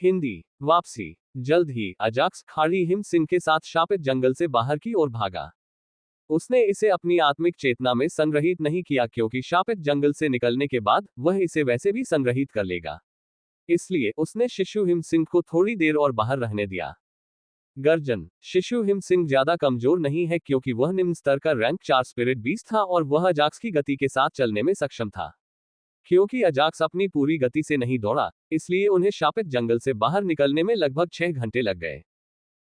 हिंदी वापसी। जल्द ही अजाक्स खाड़ी हिम सिंह के साथ शापित जंगल से बाहर की ओर भागा। उसने इसे अपनी आत्मिक चेतना में संग्रहित नहीं किया क्योंकि शापित जंगल से निकलने के बाद वह इसे वैसे भी संग्रहित कर लेगा। इसलिए उसने शिशु हिम सिंह को थोड़ी देर और बाहर रहने दिया। गर्जन। शिशु हिम सिंह ज्यादा कमजोर नहीं है क्योंकि वह निम्न स्तर का रैंक 4 स्पिरिट बीस्ट था और वह अजाक्स की गति के साथ चलने में सक्षम था। क्योंकि अजाक्स अपनी पूरी गति से नहीं दौड़ा, इसलिए उन्हें शापित जंगल से बाहर निकलने में लगभग 6 घंटे लग गए।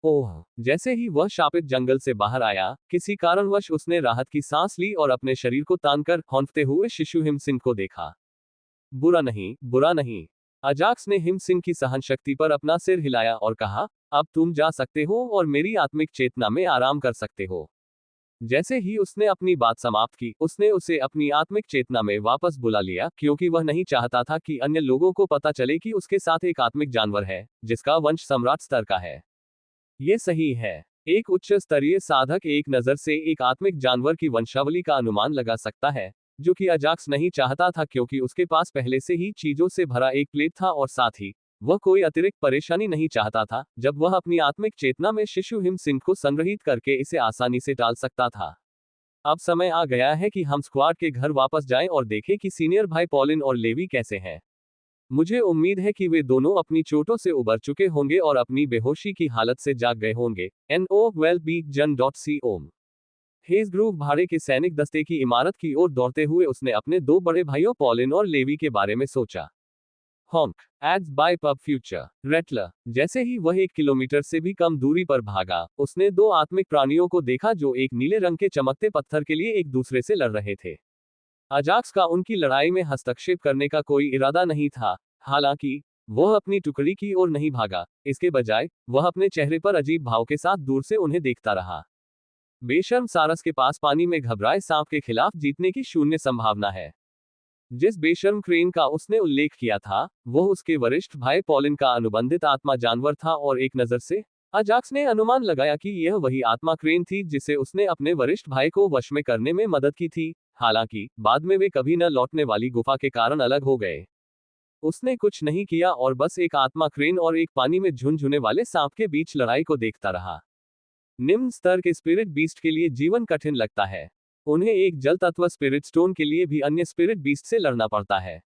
ओह, जैसे ही वह शापित जंगल से बाहर आया, किसी कारणवश उसने राहत की सांस ली और अपने शरीर को तानकर हौंकते हुए शिशु हिम सिंह को देखा। बुरा नहीं, बुरा नहीं। अजाक्स ने हिम सिंह की सहनशक्ति पर अपना सिर हिलाया और कहा, अब तुम जा सकते हो और मेरी आत्मिक चेतना में आराम कर सकते हो। जैसे ही उसने अपनी बात समाप्त की, उसने उसे अपनी आत्मिक चेतना में वापस बुला लिया क्योंकि वह नहीं चाहता था कि अन्य लोगों को पता चले कि उसके साथ एक आत्मिक जानवर है, जिसका वंश सम्राट स्तर का है। ये सही है। एक उच्च स्तरीय साधक एक नजर से एक आत्मिक जानवर की वंशावली का अनुमान लगा सकता है, जो कि अजाक्स नहीं चाहता था क्योंकि उसके पास पहले से ही चीजों से भरा एक प्लेट था और साथ ही वह कोई अतिरिक्त परेशानी नहीं चाहता था जब वह अपनी आत्मिक चेतना में शिशु हिम सिंह को संग्रहित करके इसे आसानी से टाल सकता था। अब समय आ गया है कि हम स्क्वाड के घर वापस जाएं और देखें कि सीनियर भाई पॉलिन और लेवी कैसे हैं। मुझे उम्मीद है कि वे दोनों अपनी चोटों से उबर चुके होंगे और अपनी बेहोशी की हालत से जाग गए होंगे। NOWELLBEACON हेज ग्रूव भाड़े के सैनिक दस्ते की इमारत की ओर दौड़ते हुए उसने अपने दो बड़े भाइयों पॉलिन और लेवी के बारे में सोचा। Honk ads by pub future rattler. जैसे ही वह 1 किलोमीटर से भी कम दूरी पर भागा, उसने दो आत्मिक प्राणियों को देखा जो एक नीले रंग के चमकते पत्थर के लिए एक दूसरे से लड़ रहे थे। अजाक्स का उनकी लड़ाई में हस्तक्षेप करने का कोई इरादा नहीं था। हालांकि वह अपनी टुकड़ी की ओर नहीं भागा, इसके बजाय वह अपने चेहरे पर अजीब भाव के साथ दूर से उन्हें देखता रहा। बेशर्म सारस के पास पानी में घबराए सांप के खिलाफ जीतने की शून्य संभावना है। जिस बेशर्म क्रेन का उसने उल्लेख किया था, वह उसके वरिष्ठ भाई पॉलिन का अनुबंधित आत्मा जानवर था और एक नजर से अजाक्स ने अनुमान लगाया कि यह वही आत्मा क्रेन थी जिसे उसने अपने वरिष्ठ भाई को वश में करने में मदद की थी। हालांकि बाद में वे कभी न लौटने वाली गुफा के कारण अलग हो गए। उसने कुछ नहीं किया और बस एक आत्मा क्रेन और एक पानी में झुनझुने वाले सांप के बीच लड़ाई को देखता रहा। निम्न स्तर के स्पिरिट बीस्ट के लिए जीवन कठिन लगता है। उन्हें एक जल तत्व स्पिरिट स्टोन के लिए भी अन्य स्पिरिट बीस्ट से लड़ना पड़ता है।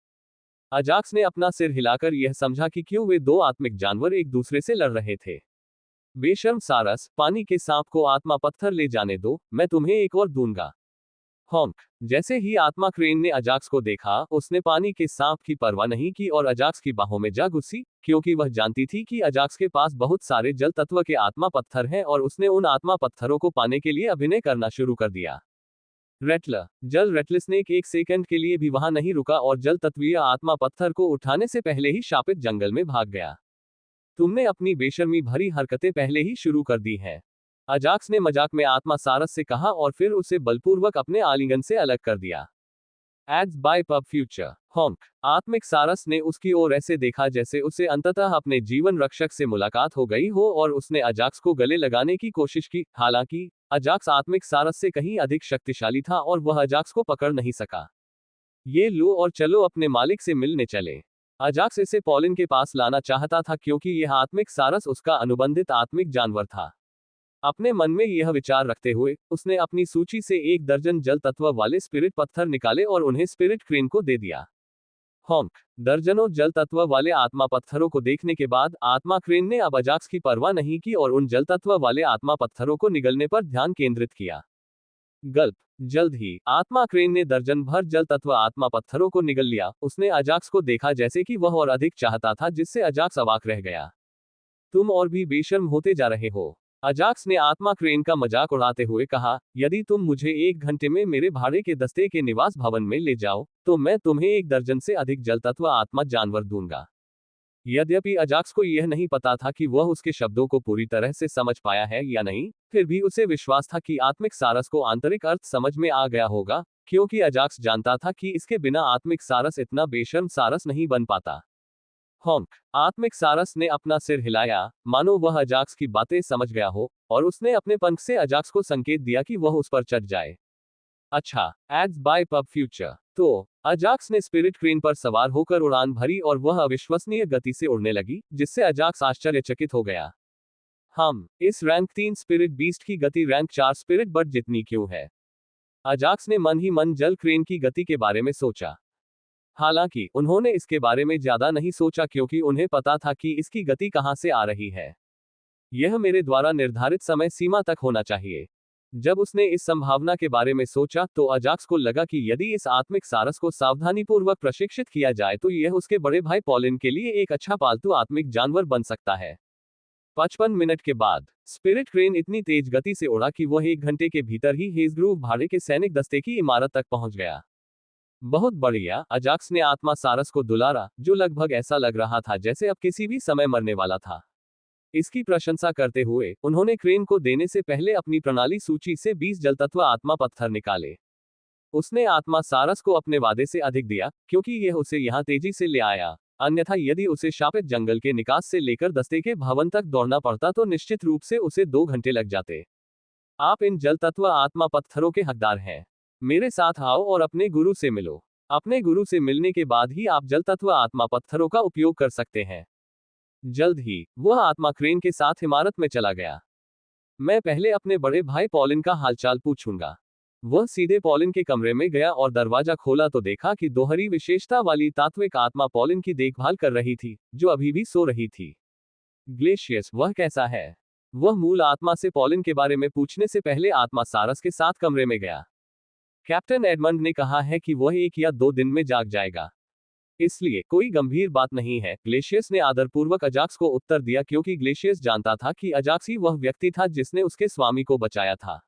अजाक्स ने अपना सिर हिलाकर यह समझा कि क्यों वे दो आत्मिक जानवर एक दूसरे से लड़ रहे थे। बेशर्म सारस, पानी के सांप को आत्मा पत्थर ले जाने दो, मैं तुम्हें एक और दूंगा। हॉन्क। जैसे ही आत्मा क्रेन ने अजाक्स को देखा, उसने पानी के सांप की परवाह नहीं की और अजाक्स की बाहों में जा घुसी, क्योंकि वह जानती थी कि अजाक्स के पास बहुत सारे जल तत्व के आत्मा पत्थर हैं और उसने उन आत्मा पत्थरों को पाने के लिए अभिनय करना शुरू कर दिया। रेटलर। जल रेटल स्नेक एक सेकंड के लिए भी वहां नहीं रुका और जल तत्वीय आत्मा पत्थर को उठाने से पहले ही शापित जंगल में भाग गया। तुमने अपनी बेशर्मी भरी हरकतें पहले ही शुरू कर दी हैं, अजाक्स ने मजाक में आत्मा सारस से कहा और फिर उसे बलपूर्वक अपने आलिंगन से अलग कर दिया। Ads by pub future. Honk. आत्मिक सारस ने उसकी ओर ऐसे देखा जैसे उसे अंततः अपने जीवन रक्षक से मुलाकात हो गई हो और उसने अजाक्स को गले लगाने की कोशिश की। हालांकि अजाक्स आत्मिक सारस से कहीं अधिक शक्तिशाली था और वह अजाक्स को पकड़ नहीं सका। ये लो और चलो अपने मालिक से मिलने चले। अजाक्स इसे पॉलिन के पास लाना चाहता था क्योंकि यह आत्मिक सारस उसका अनुबंधित आत्मिक जानवर था। अपने मन में यह विचार रखते हुए उसने अपनी सूची से 1 दर्जन जल तत्व वाले स्पिरिट पत्थर निकाले और उन्हें स्पिरिट क्रेन को दे दिया। हॉन्क। दर्जनों जल तत्व वाले आत्मा पत्थरों को देखने के बाद आत्मा क्रेन ने अब अजाक्स की परवाह नहीं की और उन जल तत्व वाले आत्मा पत्थरों को निगलने पर ध्यान केंद्रित किया। गल्प। जल्द ही आत्मा क्रेन ने दर्जन भर जल तत्व आत्मा पत्थरों को निगल लिया। उसने अजाक्स को देखा जैसे कि वह और अधिक चाहता था, जिससे अजाक्स अवाक रह गया। तुम और भी बेशर्म होते जा रहे हो, अजाक्स ने आत्मा क्रेन का मजाक उड़ाते हुए कहा। यदि तुम मुझे 1 घंटे में मेरे भाड़े के दस्ते के निवास भवन में ले जाओ, तो मैं तुम्हें 1 दर्जन से अधिक जल तत्व आत्मा जानवर दूंगा। यद्यपि अजाक्स को यह नहीं पता था कि वह उसके शब्दों को पूरी तरह से समझ पाया है या नहीं, फिर भी उसे विश्वास था कि आत्मिक सारस को आंतरिक अर्थ समझ में आ गया होगा, क्योंकि अजाक्स जानता था कि इसके बिना आत्मिक सारस इतना बेशर्म सारस नहीं बन पाता। हॉन्क। आत्मिक सारस ने अपना सिर हिलाया, मानो वह अजाक्स की बातें समझ गया हो, और उसने अपने पंख से अजाक्स को संकेत दिया कि वह उस पर चढ़ जाए। अच्छा। Ads by pub future. तो अजाक्स ने स्पिरिट क्रेन पर सवार होकर उड़ान भरी और वह अविश्वसनीय गति से उड़ने लगी, जिससे अजाक्स आश्चर्यचकित हो गया। हम इस रैंक 3 स्पिरिट बीस्ट की गति रैंक 4 स्पिरिट बर्ड जितनी क्यों है? अजाक्स ने मन ही मन जल क्रेन की गति के बारे में सोचा। हालांकि उन्होंने इसके बारे में ज्यादा नहीं सोचा क्योंकि उन्हें पता था कि इसकी गति कहां से आ रही है। यह मेरे द्वारा निर्धारित समय सीमा तक होना चाहिए। जब उसने इस संभावना के बारे में सोचा तो अजाक्स को लगा कि यदि इस आत्मिक सारस को सावधानीपूर्वक प्रशिक्षित किया जाए तो यह उसके बड़े भाई पॉलिन के लिए एक अच्छा पालतू आत्मिक जानवर बन सकता है। 55 मिनट के बाद स्पिरिट क्रेन इतनी तेज गति से उड़ा कि वह 1 घंटे के भीतर ही हेजग्रूव भाड़े के सैनिक दस्ते की इमारत तक पहुंच गया। बहुत बढ़िया, अजाक्स ने आत्मा सारस को दुलारा, जो लगभग ऐसा लग रहा था जैसे अब किसी भी समय मरने वाला था। इसकी प्रशंसा करते हुए उन्होंने क्रेन को देने से पहले अपनी प्रणाली सूची से 20 जलतत्व आत्मा पत्थर निकाले। उसने आत्मा सारस को अपने वादे से अधिक दिया क्योंकि यह उसे यहां तेजी से ले आया, अन्यथा यदि उसे शापित जंगल के निकास से लेकर दस्ते के भवन तक दौड़ना पड़ता तो निश्चित रूप से उसे 2 घंटे लग जाते। आप इन जल तत्व आत्मा पत्थरों के हकदार हैं। मेरे साथ आओ और अपने गुरु से मिलो। अपने गुरु से मिलने के बाद ही आप जल तत्व आत्मा पत्थरों का उपयोग कर सकते हैं। जल्द ही वह आत्मा क्रेन के साथ इमारत में चला गया। मैं पहले अपने बड़े भाई पॉलिन का हालचाल पूछूंगा। वह सीधे पॉलिन के कमरे में गया और दरवाजा खोला तो देखा कि दोहरी विशेषता वाली तात्विक आत्मा पॉलिन की देखभाल कर रही थी, जो अभी भी सो रही थी। ग्लेशियस, वह कैसा है? वह मूल आत्मा से पॉलिन के बारे में पूछने से पहले आत्मा सारस के साथ कमरे में गया। कैप्टन एडमंड ने कहा है कि वह 1 या 2 दिन में जाग जाएगा, इसलिए कोई गंभीर बात नहीं है, ग्लेशियस ने आदरपूर्वक अजाक्स को उत्तर दिया क्योंकि ग्लेशियस जानता था कि अजाक्स ही वह व्यक्ति था जिसने उसके स्वामी को बचाया था।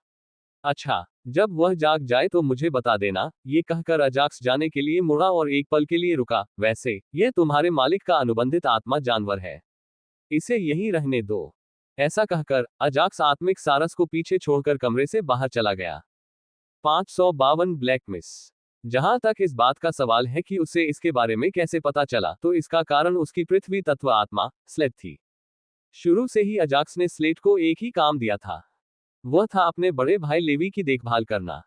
अच्छा, जब वह जाग जाए तो मुझे बता देना, ये कहकर अजाक्स जाने के लिए मुड़ा और एक पल के लिए रुका। वैसे यह तुम्हारे मालिक का अनुबंधित आत्मा जानवर है, इसे यहीं रहने दो। ऐसा कहकर अजाक्स आत्मिक सारस को पीछे छोड़कर कमरे से बाहर चला गया। 552 ब्लैक मिस। जहां तक इस बात का सवाल है कि उसे इसके बारे में कैसे पता चला, तो इसका कारण उसकी पृथ्वी तत्व आत्मा स्लेट थी। शुरू से ही अजाक्स ने स्लेट को एक ही काम दिया था, वह था अपने बड़े भाई लेवी की देखभाल करना।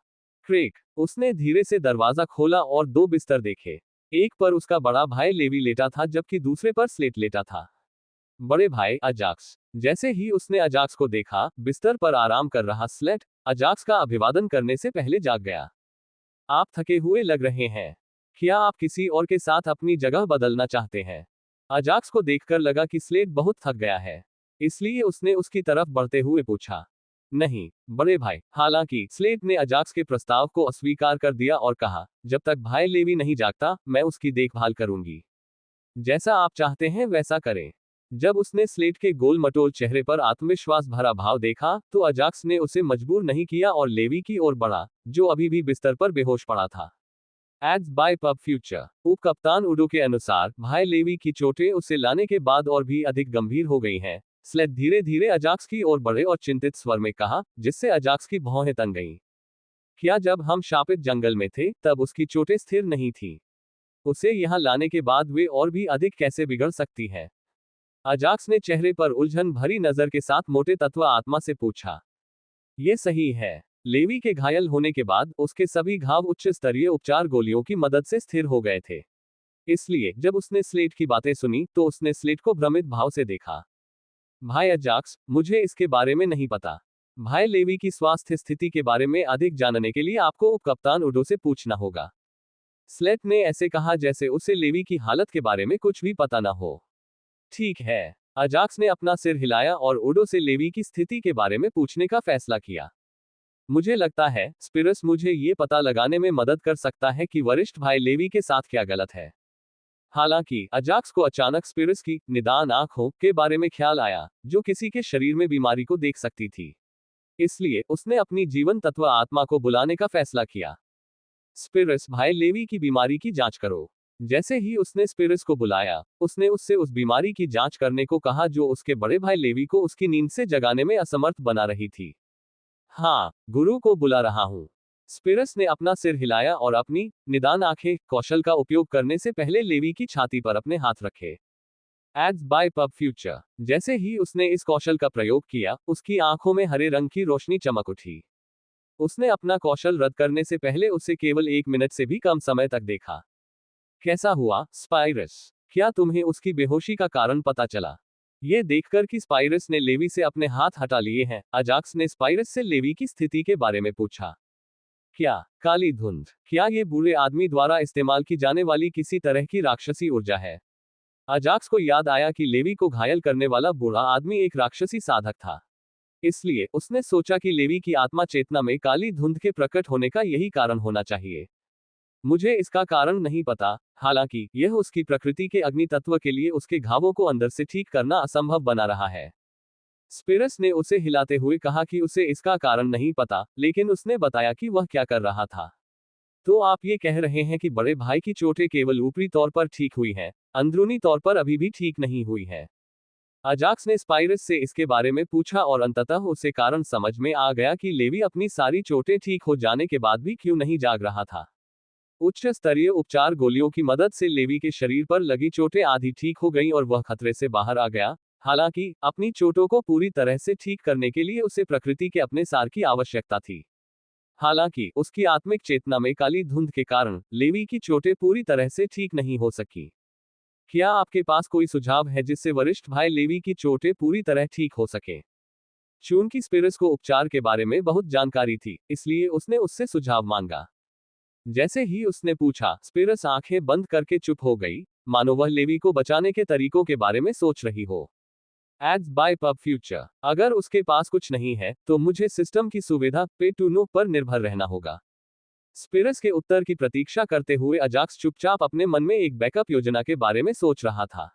क्रेक, उसने धीरे से दरवाजा खोला और 2 बिस्तर देखे। एक पर उसका बड़ा भाई लेवी लेटा था जबकि दूसरे पर स्लेट लेटा था। बड़े भाई अजाक्स। जैसे ही उसने अजाक्स को देखा, बिस्तर पर आराम कर रहा स्लेट अजाक्स का अभिवादन करने से पहले जाग गया। आप थके हुए लग रहे हैं। क्या आप किसी और के साथ अपनी जगह बदलना चाहते हैं? अजाक्स को देखकर लगा कि स्लेट बहुत थक गया है, इसलिए उसने उसकी तरफ बढ़ते हुए पूछा। नहीं, बड़े भाई। हालांकि स्लेट ने अजाक्स के प्रस्ताव को अस्वीकार कर दिया और कहा, जब तक भाई लेवी नहीं जागता, मैं उसकी देखभाल करूंगी। जैसा आप चाहते हैं वैसा करें। जब उसने स्लेट के गोल मटोल चेहरे पर आत्मविश्वास भरा भाव देखा, तो अजाक्स ने उसे मजबूर नहीं किया और लेवी की ओर बढ़ा, जो अभी भी बिस्तर पर बेहोश पड़ा था। Ads by pub future. उप कप्तान उडो के अनुसार भाई लेवी की चोटें उसे लाने के बाद और भी अधिक गंभीर हो गई हैं। स्लेट धीरे धीरे अजाक्स की ओर बढ़े और चिंतित स्वर में कहा, जिससे अजाक्स की भौहें तन गईं। क्या जब हम शापित जंगल में थे तब उसकी चोटें स्थिर नहीं थी? उसे यहां लाने के बाद वे और भी अधिक कैसे बिगड़ सकती है? अजाक्स ने चेहरे पर उलझन भरी नजर के साथ मोटे तत्व आत्मा से पूछा। ये सही है। लेवी के घायल होने के बाद उसके सभी घाव उच्च स्तरीय उपचार गोलियों की मदद से स्थिर हो गए थे। इसलिए जब उसने स्लेट की बातें सुनी तो उसने स्लेट को भ्रमित भाव से देखा। भाई अजाक्स, मुझे इसके बारे में नहीं पता। भाई लेवी की स्वास्थ्य स्थिति के बारे में अधिक जानने के लिए आपको उप कप्तान उडो से पूछना होगा। स्लेट ने ऐसे कहा जैसे उसे लेवी की हालत के बारे में कुछ भी पता ना हो। ठीक है। अजाक्स ने अपना सिर हिलाया और उडो से लेवी की स्थिति के बारे में पूछने का फैसला किया। मुझे लगता है स्पिरस मुझे ये पता लगाने में मदद कर सकता है कि वरिष्ठ भाई लेवी के साथ क्या गलत है। हालांकि अजाक्स को अचानक स्पिरस की निदान आंखों के बारे में ख्याल आया, जो किसी के शरीर में बीमारी को देख सकती थी। इसलिए उसने अपनी जीवन तत्व आत्मा को बुलाने का फैसला किया। स्पिरस, भाई लेवी की बीमारी की जांच करो। जैसे ही उसने स्पिरस को बुलाया, उसने उससे उस बीमारी की जांच करने को कहा जो उसके बड़े भाई लेवी को उसकी नींद से जगाने में असमर्थ बना रही थी। हाँ, गुरु को बुला रहा हूं। स्पिरस ने अपना सिर हिलाया और अपनी निदान आंखें कौशल का उपयोग करने से पहले लेवी की छाती पर अपने हाथ रखे। Ads by pub future. जैसे ही उसने इस कौशल का प्रयोग किया, उसकी आंखों में हरे रंग की रोशनी चमक उठी। उसने अपना कौशल रद्द करने से पहले उसे केवल 1 मिनट से भी कम समय तक देखा। कैसा हुआ, स्पाइरस? क्या तुम्हें उसकी बेहोशी का कारण पता चला? यह देखकर कि स्पाइरस ने लेवी से अपने हाथ हटा लिए हैं, अजाक्स ने स्पाइरस से लेवी की स्थिति के बारे में पूछा। क्या काली धुंध? क्या ये बुरे आदमी द्वारा इस्तेमाल की जाने वाली किसी तरह की राक्षसी ऊर्जा है? अजाक्स को याद आया कि लेवी को घायल करने वाला बूढ़ा आदमी एक राक्षसी साधक था। इसलिए उसने सोचा कि लेवी की आत्मा चेतना में काली धुंध के प्रकट होने का यही कारण होना चाहिए। मुझे इसका कारण नहीं पता, हालांकि यह उसकी प्रकृति के अग्नि तत्व के लिए उसके घावों को अंदर से ठीक करना असंभव बना रहा है। स्पिरस ने उसे हिलाते हुए कहा कि उसे इसका कारण नहीं पता, लेकिन उसने बताया कि वह क्या कर रहा था। तो आप ये कह रहे हैं कि बड़े भाई की चोटें केवल ऊपरी तौर पर ठीक हुई हैं, अंदरूनी तौर पर अभी भी ठीक नहीं हुई है? अजाक्स ने स्पाइरस से इसके बारे में पूछा और अंततः उसे कारण समझ में आ गया कि लेवी अपनी सारी चोटें ठीक हो जाने के बाद भी क्यों नहीं जाग रहा था। उच्च स्तरीय उपचार गोलियों की मदद से लेवी के शरीर पर लगी चोटें आधी ठीक हो गईं और वह खतरे से बाहर आ गया। हालांकि अपनी चोटों को पूरी तरह से ठीक करने के लिए उसे प्रकृति के अपने सार की आवश्यकता थी। हालांकि उसकी आत्मिक चेतना में काली धुंध के कारण लेवी की चोटें पूरी तरह से ठीक नहीं हो सकी। क्या आपके पास कोई सुझाव है जिससे वरिष्ठ भाई लेवी की चोटें पूरी तरह ठीक हो सके? चूंकि स्पिरस को उपचार के बारे में बहुत जानकारी थी, इसलिए उसने उससे सुझाव मांगा। जैसे ही उसने पूछा, स्पिरस आंखें बंद करके चुप हो गई, मानो वह लेवी को बचाने के तरीकों के बारे में सोच रही हो। Ads by pub future. अगर उसके पास कुछ नहीं है, तो मुझे सिस्टम की सुविधा पे टू नो पर निर्भर रहना होगा। स्पिरस के उत्तर की प्रतीक्षा करते हुए अजाक्स चुपचाप अपने मन में एक बैकअप योजना के बारे में सोच रहा था।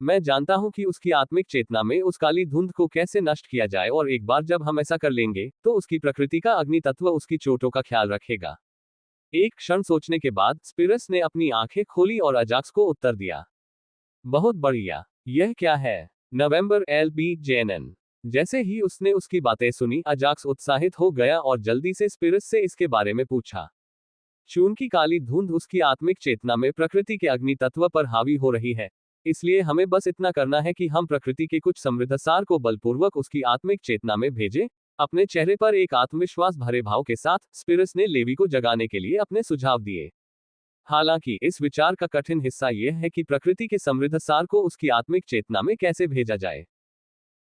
मैं जानता हूं कि उसकी आत्मिक चेतना में उस काली धुंध को कैसे नष्ट किया जाए, और एक बार जब हम ऐसा कर लेंगे, तो उसकी प्रकृति का अग्नि तत्व उसकी चोटों का ख्याल रखेगा। एक क्षण सोचने के बाद स्पिरस ने अपनी आंखें खोली और अजाक्स को उत्तर दिया। बहुत बढ़िया। यह क्या है? नवंबर LB JNN। जैसे ही उसने उसकी बातें सुनी, अजाक्स उत्साहित हो गया और जल्दी से स्पिरस से इसके बारे में पूछा। चूंकि काली धुंध उसकी आत्मिक चेतना में प्रकृति के अग्नि तत्व पर हावी हो रही है, इसलिए हमें बस इतना करना है कि हम प्रकृति के कुछ समृद्ध सार को बलपूर्वक उसकी आत्मिक चेतना में भेजें। अपने चेहरे पर एक आत्मविश्वास भरे भाव के साथ स्पिरस ने लेवी को जगाने के लिए अपने सुझाव दिए। हालांकि इस विचार का कठिन हिस्सा यह है कि प्रकृति के समृद्ध सार को उसकी आत्मिक चेतना में कैसे भेजा जाए।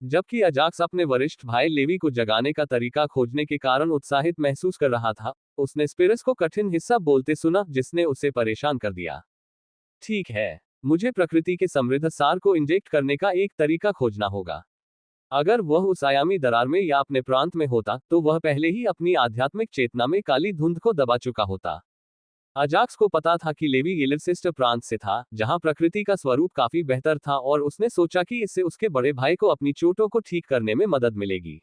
जबकि अजाक्स अपने वरिष्ठ भाई लेवी को जगाने का तरीका खोजने के कारण उत्साहित महसूस कर रहा था, उसने स्पिरस को कठिन हिस्सा बोलते सुना, जिसने उसे परेशान कर दिया। ठीक है, मुझे प्रकृति के समृद्ध सार को इंजेक्ट करने का एक तरीका खोजना होगा। अगर वह उस आयामी दरार में या अपने प्रांत में होता, तो वह पहले ही अपनी आध्यात्मिक चेतना में काली धुंध को दबा चुका होता। अजाक्स को पता था कि लेवी गिलिरसिस्ट प्रांत से था, जहां प्रकृति का स्वरूप काफी बेहतर था, और उसने सोचा कि इससे उसके बड़े भाई को अपनी चोटों को ठीक करने में मदद मिलेगी।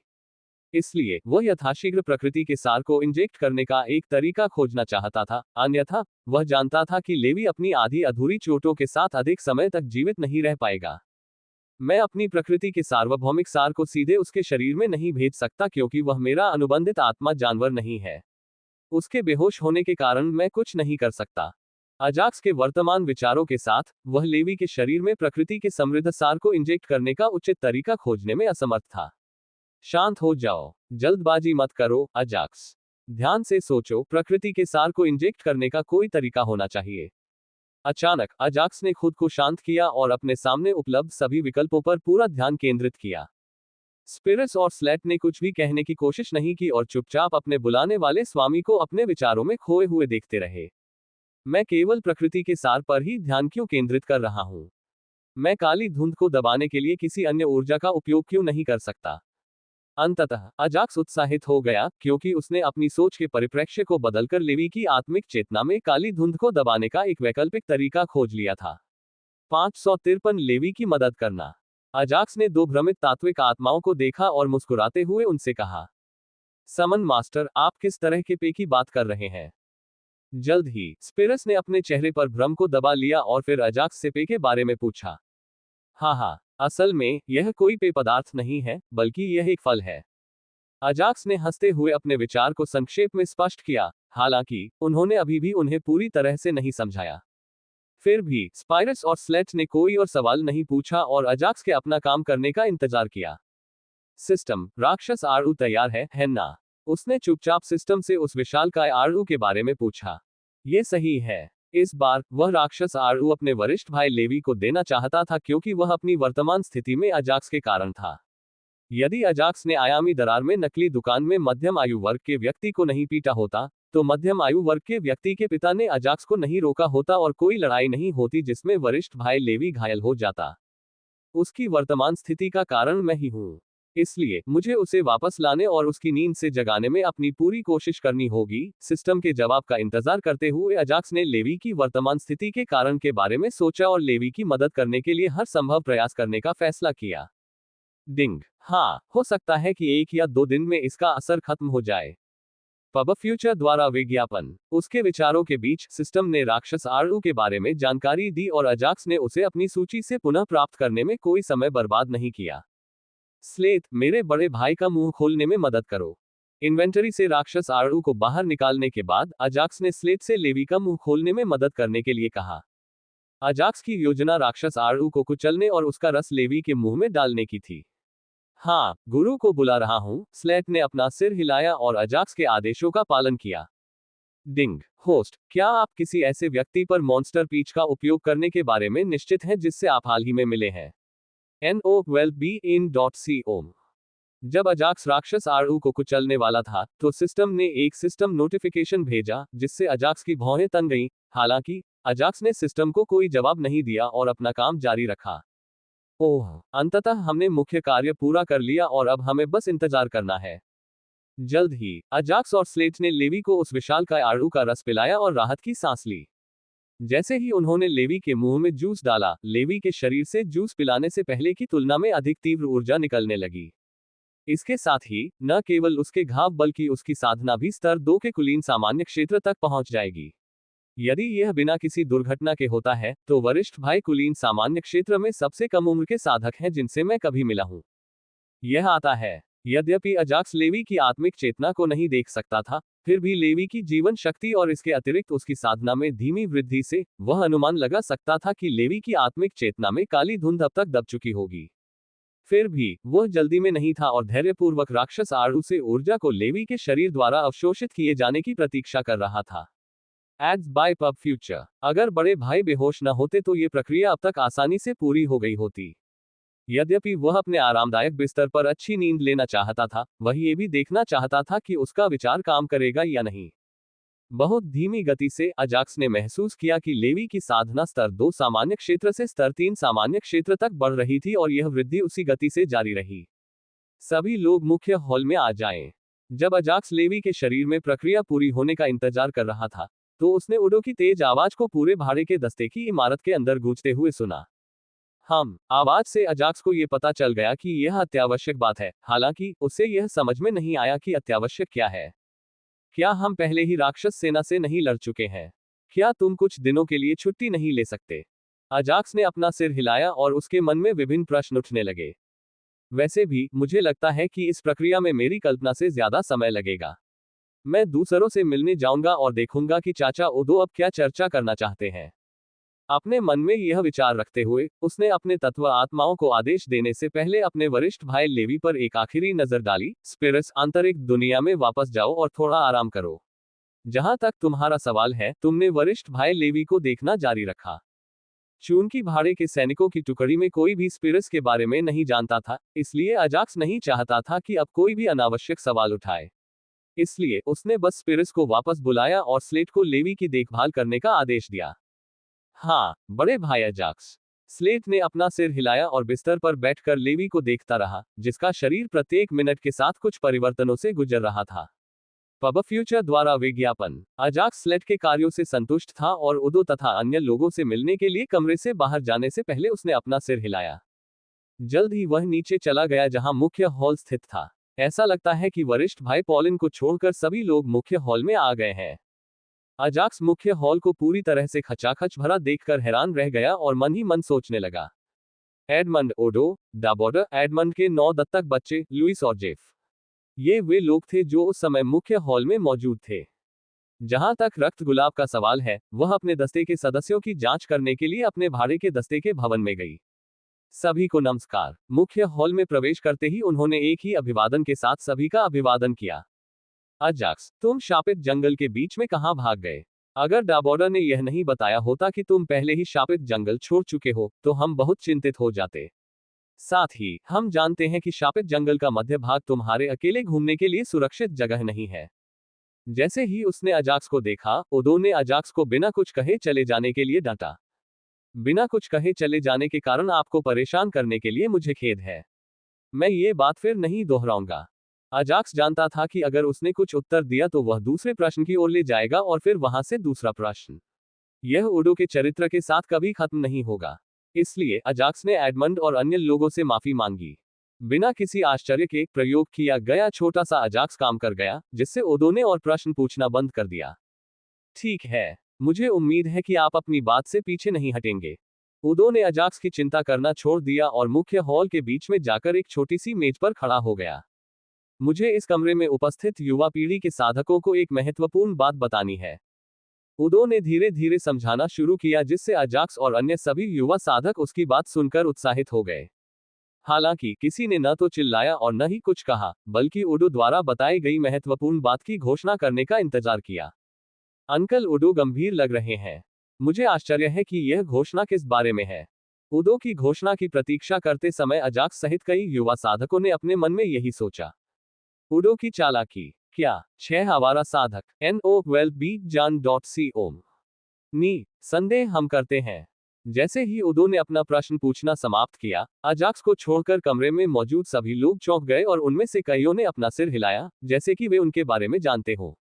इसलिए वह यथाशीघ्र प्रकृति के सार को इंजेक्ट करने का एक तरीका खोजना चाहता था, अन्यथा वह जानता था कि लेवी अपनी आधी अधूरी चोटों के साथ अधिक समय तक जीवित नहीं रह पाएगा। मैं अपनी प्रकृति के सार्वभौमिक सार को सीधे उसके शरीर में नहीं भेज सकता, क्योंकि वह मेरा अनुबंधित आत्मा जानवर नहीं है। उसके बेहोश होने के कारण मैं कुछ नहीं कर सकता। अजाक्स के वर्तमान विचारों के साथ, वह लेवी के शरीर में प्रकृति के समृद्ध सार को इंजेक्ट करने का उचित तरीका खोजने में असमर्थ था। शांत हो जाओ, जल्दबाजी मत करो, अजाक्स। ध्यान से सोचो, प्रकृति के सार को इंजेक्ट करने का कोई तरीका होना चाहिए। अचानक अजाक्स ने खुद को शांत किया और अपने सामने उपलब्ध सभी विकल्पों पर पूरा ध्यान केंद्रित किया। स्पिरस और स्लेट ने कुछ भी कहने की कोशिश नहीं की और चुपचाप अपने बुलाने वाले स्वामी को अपने विचारों में खोए हुए देखते रहे। मैं केवल प्रकृति के सार पर ही ध्यान क्यों केंद्रित कर रहा हूं? मैं काली धुंध को दबाने के लिए किसी अन्य ऊर्जा का उपयोग क्यों नहीं कर सकता? अंततः अजाक्स उत्साहित हो गया, क्योंकि उसने अपनी सोच के परिप्रेक्ष्य को बदलकर लेवी की आत्मिक चेतना में काली धुंध को दबाने का एक वैकल्पिक तरीका खोज लिया था। 553 लेवी की मदद करना। अजाक्स ने दो भ्रमित तात्विक आत्माओं को देखा और मुस्कुराते हुए उनसे कहा, समन मास्टर, आप किस तरह के पे की बात कर रहे हैं? जल्द ही स्पिरस ने अपने चेहरे पर भ्रम को दबा लिया और फिर अजाक्स से पे के बारे में पूछा। हाँ, असल में यह कोई पेय पदार्थ नहीं है, बल्कि यह एक फल है। अजाक्स ने हंसते हुए अपने विचार को संक्षेप में स्पष्ट किया, हालांकि उन्होंने अभी भी उन्हें पूरी तरह से नहीं समझाया। फिर भी स्पाइरस और स्लेट ने कोई और सवाल नहीं पूछा और अजाक्स के अपना काम करने का इंतजार किया। सिस्टम राक्षस आड़ू तैयार है ना? उसने चुपचाप सिस्टम से उस विशालकाय आड़ू के बारे में पूछा। ये सही है। इस बार वह राक्षस आड़ू अपने वरिष्ठ भाई लेवी को देना चाहता था क्योंकि वह अपनी वर्तमान स्थिति में अजाक्स के कारण था। यदि अजाक्स ने आयामी दरार में नकली दुकान में मध्यम आयु वर्ग के व्यक्ति को नहीं पीटा होता, तो मध्यम आयु वर्ग के व्यक्ति के पिता ने अजाक्स को नहीं रोका होता और कोई लड़ाई नहीं होती जिसमें वरिष्ठ भाई लेवी घायल हो जाता। उसकी वर्तमान स्थिति का कारण मैं ही हूं। इसलिए मुझे उसे वापस लाने और उसकी नींद से जगाने में अपनी पूरी कोशिश करनी होगी। सिस्टम के जवाब का इंतजार करते हुए अजाक्स ने लेवी की वर्तमान स्थिति के कारण के बारे में सोचा और लेवी की मदद करने के लिए हर संभव प्रयास करने का फैसला किया। डिंग। हाँ, हो सकता है कि 1 या 2 दिन में इसका असर खत्म हो जाए। पब फ्यूचर द्वारा विज्ञापन। उसके विचारों के बीच सिस्टम ने राक्षस आड़ू के बारे में जानकारी दी और अजाक्स ने उसे अपनी सूची से पुनः प्राप्त करने में कोई समय बर्बाद नहीं किया। स्लेथ, मेरे बड़े भाई का मुंह खोलने में मदद करो। इन्वेंटरी से राक्षस आड़ू को बाहर निकालने के बाद अजाक्स ने स्लेथ से लेवी का मुंह खोलने में मदद करने के लिए कहा। अजाक्स की योजना राक्षस आड़ू को कुचलने और उसका रस लेवी के मुंह में डालने की थी। हाँ, गुरु को बुला रहा हूं। स्लेथ ने अपना सिर हिलाया और अजाक्स के आदेशों का पालन किया। डिंग। होस्ट, क्या आप किसी ऐसे व्यक्ति पर मॉन्स्टर पीच का उपयोग करने के बारे में निश्चित हैं जिससे आप हाल ही में मिले हैं? NO12BIN.CO। जब अजाक्स राक्षस आड़ू को कुचलने वाला था, तो सिस्टम ने एक सिस्टम नोटिफिकेशन भेजा, जिससे अजाक्स की भौहें तन गईं। हालांकि अजाक्स ने सिस्टम को कोई जवाब नहीं दिया और अपना काम जारी रखा। ओह, अंततः हमने मुख्य कार्य पूरा कर लिया और अब हमें बस इंतजार करना है। जल्द ही अजाक्स और स्लेट ने लेवी को उस विशालकाय आड़ू का रस पिलाया और राहत की सांस ली। जैसे ही उन्होंने लेवी के मुंह में जूस डाला, लेवी के शरीर से जूस पिलाने से पहले की तुलना में अधिक तीव्र ऊर्जा निकलने लगी। इसके साथ ही न केवल उसके घाव बल्कि उसकी साधना भी स्तर 2 के कुलीन सामान्य क्षेत्र तक पहुंच जाएगी। यदि यह बिना किसी दुर्घटना के होता है, तो वरिष्ठ भाई कुलीन सामान्य क्षेत्र में सबसे कम उम्र के साधक हैं जिनसे मैं कभी मिला हूं। यह आता है। यद्यपि अजाक्स लेवी की आत्मिक चेतना को नहीं देख सकता था, फिर भी लेवी की जीवन शक्ति और इसके अतिरिक्त उसकी साधना में धीमी वृद्धि से वह अनुमान लगा सकता था कि लेवी की आत्मिक चेतना में काली धुंध अब तक दब चुकी होगी। फिर भी वह जल्दी में नहीं था और धैर्यपूर्वक राक्षस आड़ू से ऊर्जा को लेवी के शरीर द्वारा अवशोषित किए जाने की प्रतीक्षा कर रहा था। Ads by pub future. अगर बड़े भाई बेहोश न होते तो ये प्रक्रिया अब तक आसानी से पूरी हो गई होती। यद्यपि वह अपने आरामदायक बिस्तर पर अच्छी नींद लेना चाहता था, वह ये भी देखना चाहता था कि उसका विचार काम करेगा या नहीं। बहुत धीमी गति से अजाक्स ने महसूस किया कि लेवी की साधना स्तर 2 सामान्य क्षेत्र से स्तर 3 सामान्य क्षेत्र तक बढ़ रही थी और यह वृद्धि उसी गति से जारी रही। सभी लोग मुख्य हॉल में आ जाएं। जब अजाक्स लेवी के शरीर में प्रक्रिया पूरी होने का इंतजार कर रहा था, तो उसने उडो की तेज आवाज को पूरे भाड़े के दस्ते की इमारत के अंदर गूंजते हुए सुना। आवाज से अजाक्स को यह पता चल गया कि यह अत्यावश्यक बात है, हालांकि उसे यह समझ में नहीं आया कि अत्यावश्यक क्या है। क्या हम पहले ही राक्षस सेना से नहीं लड़ चुके हैं? क्या तुम कुछ दिनों के लिए छुट्टी नहीं ले सकते? अजाक्स ने अपना सिर हिलाया और उसके मन में विभिन्न प्रश्न उठने लगे। वैसे भी मुझे लगता है कि इस प्रक्रिया में मेरी कल्पना से ज्यादा समय लगेगा। मैं दूसरों से मिलने जाऊंगा और देखूंगा कि चाचा ओदो अब क्या चर्चा करना चाहते हैं। अपने मन में यह विचार रखते हुए उसने अपने तत्व आत्माओं को आदेश देने से पहले अपने वरिष्ठ भाई लेवी पर एक आखिरी नजर डाली। स्पिरिट्स, आंतरिक दुनिया में वापस जाओ और थोड़ा आराम करो। जहां तक तुम्हारा सवाल है, तुमने वरिष्ठ भाई लेवी को देखना जारी रखा। चूंकि भाड़े के सैनिकों की टुकड़ी में कोई भी स्पिरिट्स के बारे में नहीं जानता था, इसलिए अजाक्स नहीं चाहता था कि अब कोई भी अनावश्यक सवाल उठाए। इसलिए उसने बस स्पिरिट्स को वापस बुलाया और स्लेट को लेवी की देखभाल करने का आदेश दिया। हाँ, बड़े भाई अजाक्स। स्लेट ने अपना सिर हिलाया और बिस्तर पर बैठकर लेवी को देखता रहा, जिसका शरीर प्रत्येक मिनट के साथ कुछ परिवर्तनों से गुजर रहा था। पब फ्यूचर द्वारा विज्ञापन। अजाक्स स्लेट के कार्यों से संतुष्ट था और उदो तथा अन्य लोगों से मिलने के लिए कमरे से बाहर जाने से पहले उसने अपना सिर हिलाया। जल्द ही वह नीचे चला गया जहां मुख्य हॉल स्थित था। ऐसा लगता है कि वरिष्ठ भाई पॉलिन को छोड़कर सभी लोग मुख्य हॉल में आ गए हैं। अजाक्स मुख्य हॉल को पूरी तरह से खचाखच भरा देखकर हैरान रह गया और मन ही मन सोचने लगा। एडमंड, ओडो, डाबोडर, एडमंड के 9 दत्तक बच्चे, लुइस और जेफ। ये वे लोग थे जो उस समय मुख्य हॉल में मौजूद थे। जहां तक रक्त गुलाब का सवाल है, वह अपने दस्ते के सदस्यों की जांच करने के लिए अपने भाड़े के दस्ते के भवन में गई। सभी को नमस्कार। मुख्य हॉल में प्रवेश करते ही उन्होंने एक ही अभिवादन के साथ सभी का अभिवादन किया। अजाक्स, तुम शापित जंगल के बीच में कहाँ भाग गए? अगर डाबोर्डर ने यह नहीं बताया होता कि तुम पहले ही शापित जंगल छोड़ चुके हो, तो हम बहुत चिंतित हो जाते। साथ ही, हम जानते हैं कि शापित जंगल का मध्य भाग तुम्हारे अकेले घूमने के लिए सुरक्षित जगह नहीं है। जैसे ही उसने अजाक्स को देखा, ओदो ने अजाक्स को बिना कुछ कहे चले जाने के लिए डांटा। बिना कुछ कहे चले जाने के कारण आपको परेशान करने के लिए मुझे खेद है। मैं ये बात फिर नहीं दोहराऊंगा। अजाक्स जानता था कि अगर उसने कुछ उत्तर दिया तो वह दूसरे प्रश्न की ओर ले जाएगा और फिर वहां से दूसरा प्रश्न। यह ओडो के चरित्र के साथ कभी खत्म नहीं होगा। इसलिए अजाक्स ने एडमंड और अन्य लोगों से माफी मांगी। बिना किसी आश्चर्य के प्रयोग किया गया छोटा सा अजाक्स काम कर गया, जिससे ओदो ने और प्रश्न पूछना बंद कर दिया। ठीक है, मुझे उम्मीद है कि आप अपनी बात से पीछे नहीं हटेंगे। ओदो ने अजाक्स की चिंता करना छोड़ दिया और मुख्य हॉल के बीच में जाकर एक छोटी सी मेज पर खड़ा हो गया। मुझे इस कमरे में उपस्थित युवा पीढ़ी के साधकों को एक महत्वपूर्ण बात बतानी है। ओदो ने धीरे धीरे समझाना शुरू किया, जिससे अजाक्स और अन्य सभी युवा साधक उसकी बात सुनकर उत्साहित हो गए। हालांकि किसी ने न तो चिल्लाया और न ही कुछ कहा, बल्कि ओडो द्वारा बताई गई महत्वपूर्ण बात की घोषणा करने का इंतजार किया। अंकल, ओडो गंभीर लग रहे हैं। मुझे आश्चर्य है कि यह घोषणा किस बारे में है। ओडो की घोषणा की प्रतीक्षा करते समय अजाक्स सहित कई युवा साधकों ने अपने मन में यही सोचा। ओडो की चालाकी, क्या 6 आवारा साधक NO12B-Jan.com नी संदेह हम करते हैं। जैसे ही ओडो ने अपना प्रश्न पूछना समाप्त किया, अजाक्स को छोड़कर कमरे में मौजूद सभी लोग चौंक गए और उनमें से कईयों ने अपना सिर हिलाया, जैसे कि वे उनके बारे में जानते हो।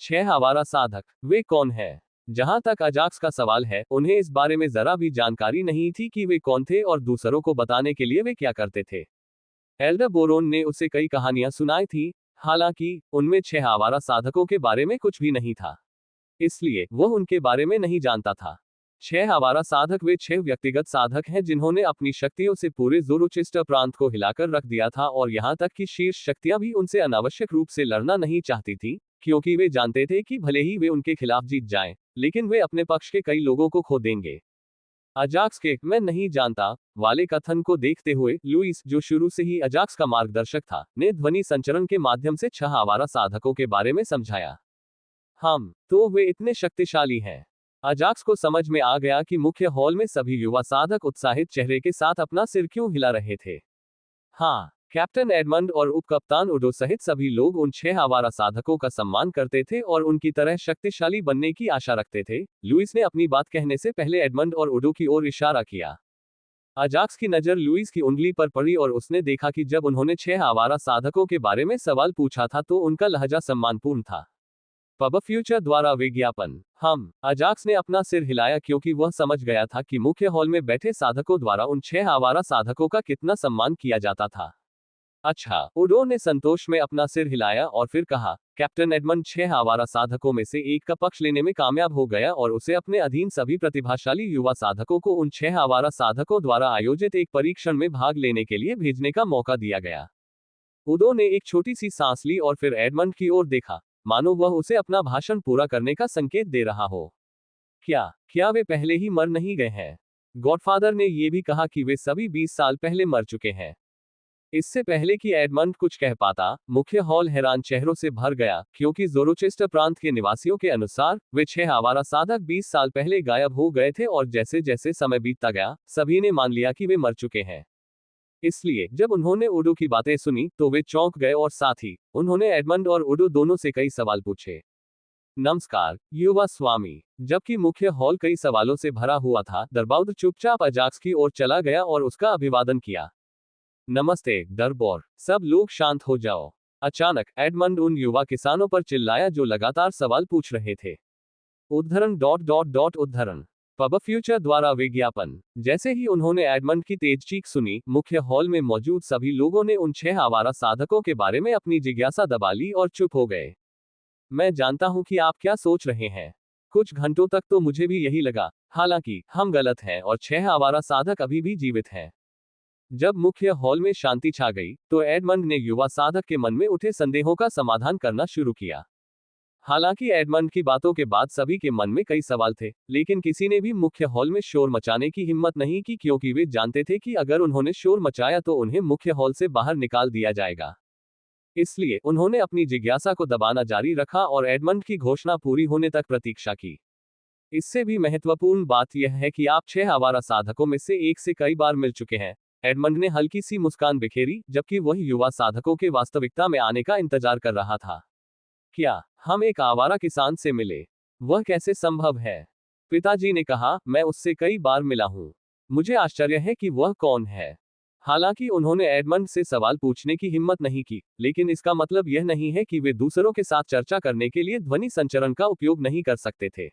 6 आवारा साधक, वे कौन है? जहां तक अजाक्स का सवाल है, उन्हें इस बारे में जरा भी जानकारी नहीं थी कि वे कौन थे और दूसरों को बताने के लिए वे क्या करते थे। एल्डर बोरोन ने उसे कई कहानियां सुनाई थी, हालांकि उनमें 6 आवारा साधकों के बारे में कुछ भी नहीं था। इसलिए वह उनके बारे में नहीं जानता था। 6 आवारा साधक वे 6 व्यक्तिगत साधक हैं जिन्होंने अपनी शक्तियों से पूरे ज़ोरोचेस्टर प्रांत को हिलाकर रख दिया था, और यहां तक कि शीर्ष शक्तियां भी उनसे अनावश्यक रूप से लड़ना नहीं चाहती थी, क्योंकि वे जानते थे कि भले ही वे उनके खिलाफ जीत जाएं, लेकिन वे अपने पक्ष के कई लोगों को खो देंगे। अजाक्स के मैं नहीं जानता वाले कथन को देखते हुए लुइस, जो शुरू से ही अजाक्स का मार्गदर्शक था, ने ध्वनि संचरण के माध्यम से 6 आवारा साधकों के बारे में समझाया। हम तो वे इतने शक्तिशाली हैं। अजाक्स को समझ में आ गया कि मुख्य हॉल में सभी युवा साधक उत्साहित चेहरे के साथ अपना सिर क्यों हिला रहे थे। हाँ, कैप्टन एडमंड और उपकप्तान ओडो सहित सभी लोग उन 6 आवारा साधकों का सम्मान करते थे और उनकी तरह शक्तिशाली बनने की आशा रखते थे। लुइस ने अपनी बात कहने से पहले एडमंड और ओडो की ओर इशारा किया। अजाक्स की नजर लुइस की उंगली पर पड़ी और उसने देखा कि जब उन्होंने 6 आवारा साधकों के बारे में सवाल पूछा था तो उनका लहजा सम्मानपूर्ण था। पब फ्यूचर द्वारा विज्ञापन। हम अजाक्स ने अपना सिर हिलाया क्योंकि वह समझ गया था कि मुख्य हॉल में बैठे साधकों द्वारा उन 6 आवारा साधकों का कितना सम्मान किया जाता था। अच्छा, ओडो ने संतोष में अपना सिर हिलाया और फिर कहा, कैप्टन एडमंड 6 आवारा साधकों में से एक का पक्ष लेने में कामयाब हो गया और उसे अपने अधीन सभी प्रतिभाशाली युवा साधकों को उन 6 आवारा साधकों द्वारा आयोजित एक परीक्षण में भाग लेने के लिए भेजने का मौका दिया गया। ओडो ने एक छोटी सी सांस ली और फिर एडमंड की ओर देखा, मानो वह उसे अपना भाषण पूरा करने का संकेत दे रहा हो। क्या वे पहले ही मर नहीं गए हैं? गॉडफादर ने यह भी कहा कि वे सभी 20 साल पहले मर चुके हैं। इससे पहले कि एडमंड कुछ कह पाता, मुख्य हॉल हैरान चेहरों से भर गया, क्योंकि ज़ोरोचेस्टर प्रांत के निवासियों के अनुसार वे 6 आवारा साधक 20 साल पहले गायब हो गए थे और जैसे जैसे समय बीतता गया, सभी ने मान लिया कि वे मर चुके हैं। इसलिए जब उन्होंने ओडो की बातें सुनी तो वे चौंक गए और साथ ही उन्होंने एडमंड और ओडो दोनों से कई सवाल पूछे। नमस्कार, युवा स्वामी। जबकि मुख्य हॉल कई सवालों से भरा हुआ था, दरबाउद चुपचाप अजाक्स की ओर चला गया और उसका अभिवादन किया। नमस्ते दरबार, सब लोग शांत हो जाओ। अचानक एडमंड उन युवा किसानों पर चिल्लाया जो लगातार सवाल पूछ रहे थे। उद्धरण पब फ्यूचर द्वारा विज्ञापन। जैसे ही उन्होंने एडमंड की तेज चीख सुनी, मुख्य हॉल में मौजूद सभी लोगों ने उन 6 आवारा साधकों के बारे में अपनी जिज्ञासा दबा ली और चुप हो गए। मैं जानता हूं कि आप क्या सोच रहे हैं। कुछ घंटों तक तो मुझे भी यही लगा, हालांकि हम गलत हैं और 6 आवारा साधक अभी भी जीवित हैं। जब मुख्य हॉल में शांति छा गई, तो एडमंड ने युवा साधक के मन में उठे संदेहों का समाधान करना शुरू किया। हालांकि एडमंड की बातों के बाद सभी के मन में कई सवाल थे, लेकिन किसी ने भी मुख्य हॉल में शोर मचाने की हिम्मत नहीं की, क्योंकि वे जानते थे कि अगर उन्होंने शोर मचाया तो उन्हें मुख्य हॉल से बाहर निकाल दिया जाएगा। इसलिए उन्होंने अपनी जिज्ञासा को दबाना जारी रखा और एडमंड की घोषणा पूरी होने तक प्रतीक्षा की। इससे भी महत्वपूर्ण बात यह है कि आप 6 आवारा साधकों में से एक से कई बार मिल चुके हैं। एडमंड ने हल्की सी मुस्कान बिखेरी, जबकि वह युवा साधकों के वास्तविकता में आने का इंतजार कर रहा था। क्या हम एक आवारा किसान से मिले? वह कैसे संभव है? पिताजी ने कहा, मैं उससे कई बार मिला हूं। मुझे आश्चर्य है कि वह कौन है। हालांकि उन्होंने एडमंड से सवाल पूछने की हिम्मत नहीं की, लेकिन इसका मतलब यह नहीं है कि वे दूसरों के साथ चर्चा करने के लिए ध्वनि संचरण का उपयोग नहीं कर सकते थे।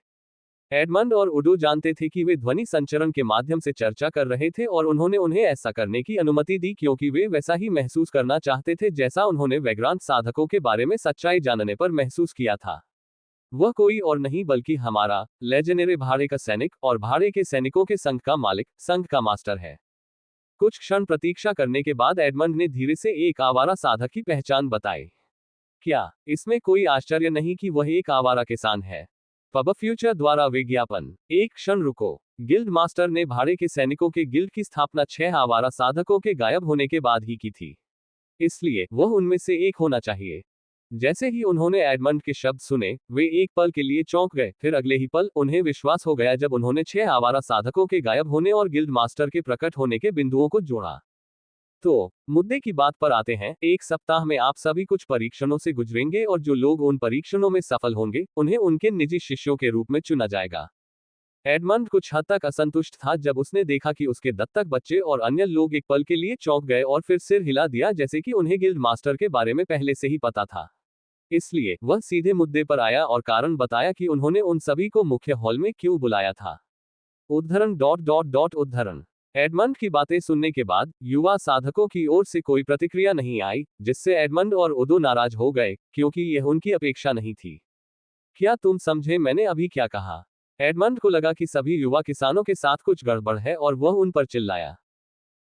एडमंड और उडो जानते थे कि वे ध्वनि संचरण के माध्यम से चर्चा कर रहे थे और उन्होंने उन्हें ऐसा करने की अनुमति दी क्योंकि वे वैसा ही महसूस करना चाहते थे जैसा उन्होंने वैग्रांत साधकों के बारे में सच्चाई जानने पर महसूस किया था। वह कोई और नहीं बल्कि हमारा लेजेंडरी भाड़े का सैनिक और भाड़े के सैनिकों के संघ का मालिक, संघ का मास्टर है। कुछ क्षण प्रतीक्षा करने के बाद एडमंड ने धीरे से एक आवारा साधक की पहचान बताई। क्या इसमें कोई आश्चर्य नहीं कि वह एक आवारा किसान है? पब फ्यूचर द्वारा विज्ञापन। एक क्षण रुको। गिल्ड मास्टर ने भाड़े के सैनिकों के गिल्ड की स्थापना 6 आवारा साधकों के गायब होने के बाद ही की थी। इसलिए वह उनमें से एक होना चाहिए। जैसे ही उन्होंने एडमंड के शब्द सुने, वे एक पल के लिए चौंक गए, फिर अगले ही पल उन्हें विश्वास हो गया जब उन्होंने 6 आवारा साधकों के गायब होने और गिल्ड मास्टर के प्रकट होने के बिंदुओं को जोड़ा। तो मुद्दे की बात पर आते हैं। एक सप्ताह में आप सभी कुछ परीक्षणों से गुजरेंगे और जो लोग उन परीक्षणों में सफल होंगे, उन्हें उनके निजी शिष्यों के रूप में चुना जाएगा। एडमंड कुछ हद तक असंतुष्ट था जब उसने देखा कि उसके दत्तक बच्चे और अन्य लोग एक पल के लिए चौंक गए और फिर सिर हिला दिया जैसे कि उन्हें गिल्ड मास्टर के बारे में पहले से ही पता था। इसलिए वह सीधे मुद्दे पर आया और कारण बताया कि उन्होंने उन सभी को मुख्य हॉल में क्यों बुलाया था। उद्धरण। एडमंड की बातें सुनने के बाद युवा साधकों की ओर से कोई प्रतिक्रिया नहीं आई, जिससे एडमंड और उदो नाराज हो गए, क्योंकि यह उनकी अपेक्षा नहीं थी। क्या तुम समझे मैंने अभी क्या कहा? एडमंड को लगा कि सभी युवा किसानों के साथ कुछ गड़बड़ है और वह उन पर चिल्लाया।